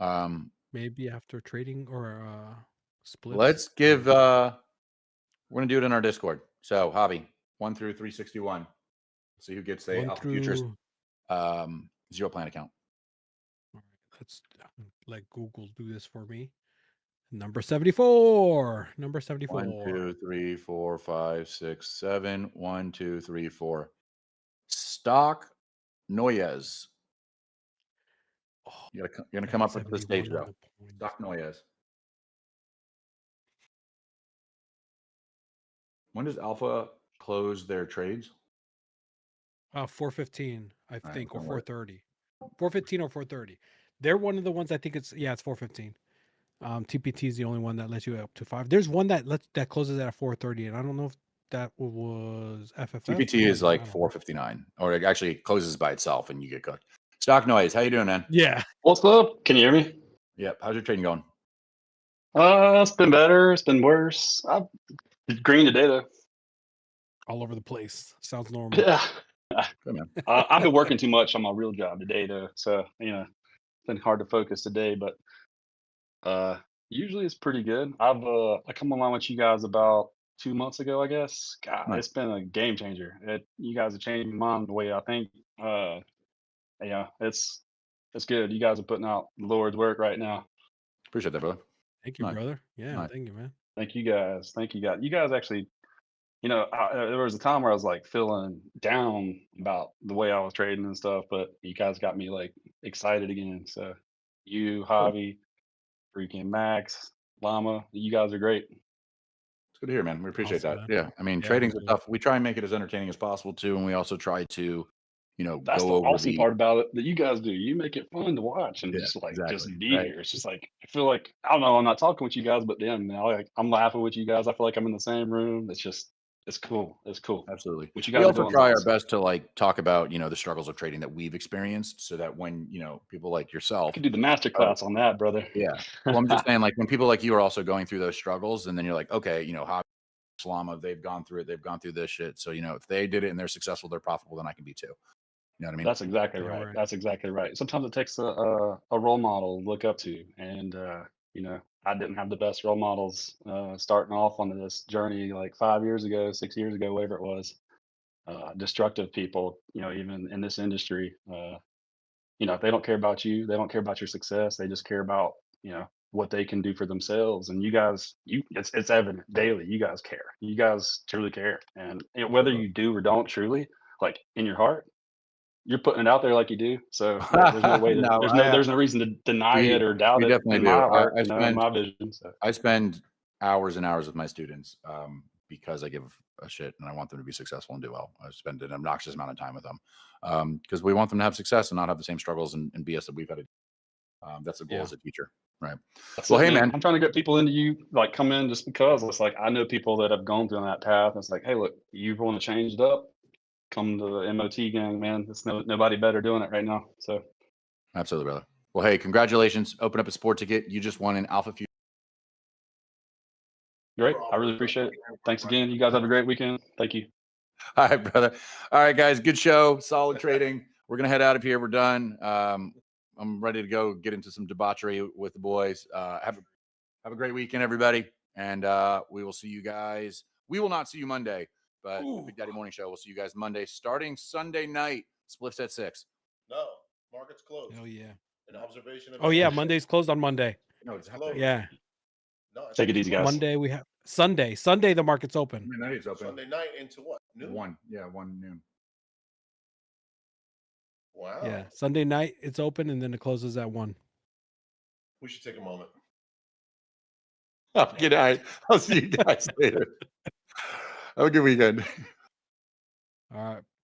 account. Maybe after trading or splits. Let's give. We're gonna do it in our Discord. So, Javi, 1 through 361. See who gets the Alpha Futures 0 plan account. All right, let's let Google do this for me. Number 74. Number 74. 1, 2, 3, 4, 5, 6, 7. 1, 2, 3, 4. Stock Noyes. Oh, You're gonna come up to the stage though. point. Stock Noyes. When does Alpha close their trades? 4:15, I right, think, or don't worry. 4:30. 4:15 or 4:30. They're one of the ones I think it's 4:15. TPT is the only one that lets you up to 5. There's one that closes at 4:30, and I don't know if that was FFF. TPT is like 4:59, or it actually closes by itself, and you get cooked. Stock Noise, how you doing, man? Yeah. What's up? Can you hear me? Yep. How's your trading going? It's been better. It's been worse. I green today though. All over the place. Sounds normal. Yeah. Good, man. I've been working too much on my real job today though, so it's been hard to focus today. But usually it's pretty good. I come along with you guys about 2 months ago, I guess. God, Nice. it's been a game changer. You guys have changed my mind the way I think. Yeah, it's good. You guys are putting out the Lord's work right now. Appreciate that, brother. Thank you, Nice. brother. Yeah, Nice. thank you, man. Thank you guys. Thank you guys. You guys actually, there was a time where I was like feeling down about the way I was trading and stuff, but you guys got me like excited again. So you, Javi, freaking Max, Lama, you guys are great. It's good to hear, man. We appreciate Awesome, that. man. Yeah. I mean, Yeah, trading's me too. tough. We try and make it as entertaining as possible too, and we also try to, That's go the over awesome the part about it that you guys do. You make it fun to watch and Yeah, just exactly, be right. here. It's just like I feel like I don't know. I'm not talking with you guys, but then now I'm laughing with you guys. I feel like I'm in the same room. It's cool. It's cool. Absolutely. What you We guys are also doing is try our awesome. best to like talk about, the struggles of trading that we've experienced so that when, people like I yourself could do the master are class on that, brother. yeah. Well, I'm just saying, like, when people like you are also going through those struggles, and then you're like, okay, Hobby, Lama, they've gone through it, they've gone through this shit. So, if they did it and they're successful, they're profitable, then I can be too. You know what I mean? That's exactly Yeah, right. right. That's exactly right. Sometimes it takes a role model to look up to, and I didn't have the best role models starting off on this journey like 5 years ago, 6 years ago, whatever it was. Destructive people, even in this industry, they don't care about you. They don't care about your success. They just care about what they can do for themselves. And you guys, it's evident daily. You guys care. You guys truly care, and whether you do or don't, truly, like in your heart, you're putting it out there like you do. So there's no way to No, there's no reason to deny we it or doubt we it definitely in my do. heart, in my vision. So I spend hours and hours with my students because I give a shit and I want them to be successful and do well. I spend an obnoxious amount of time with them because we want them to have success and not have the same struggles and BS that we've had to do. That's the goal Yeah. as a teacher, right? that's Well, it, hey, man. I'm trying to get people into you, like come in just because it's like I know people that have gone down that path. It's like, hey, look, you want to change it up? Come to the MOT gang, man. There's nobody better doing it right now. So Absolutely, brother. Well, hey, congratulations. Open up a sport ticket. You just won an Alpha Future. great. I really appreciate it. Thanks again. You guys have a great weekend. Thank you. All right, brother. All right, guys. Good show. Solid trading. We're going to head out of here. We're done. I'm ready to go get into some debauchery with the boys. Have a great weekend, everybody. And we will see you guys. We will not see you Monday, but the Big Daddy Morning Show. We'll see you guys Monday, starting Sunday night. Spliffs at 6. No, market's closed. Oh yeah. An observation. Of Oh yeah, Monday's closed on Monday. No, it's closed. Yeah. No, I Take think it it's easy, guys. Monday we have Sunday. Sunday the market's open. Sunday night is open. Sunday night into what? Noon? 1. Yeah, 1 noon. Wow. Yeah. Sunday night it's open and then it closes at 1. We should take a moment. Oh, good night. I'll see you guys later. Have a good weekend. All right.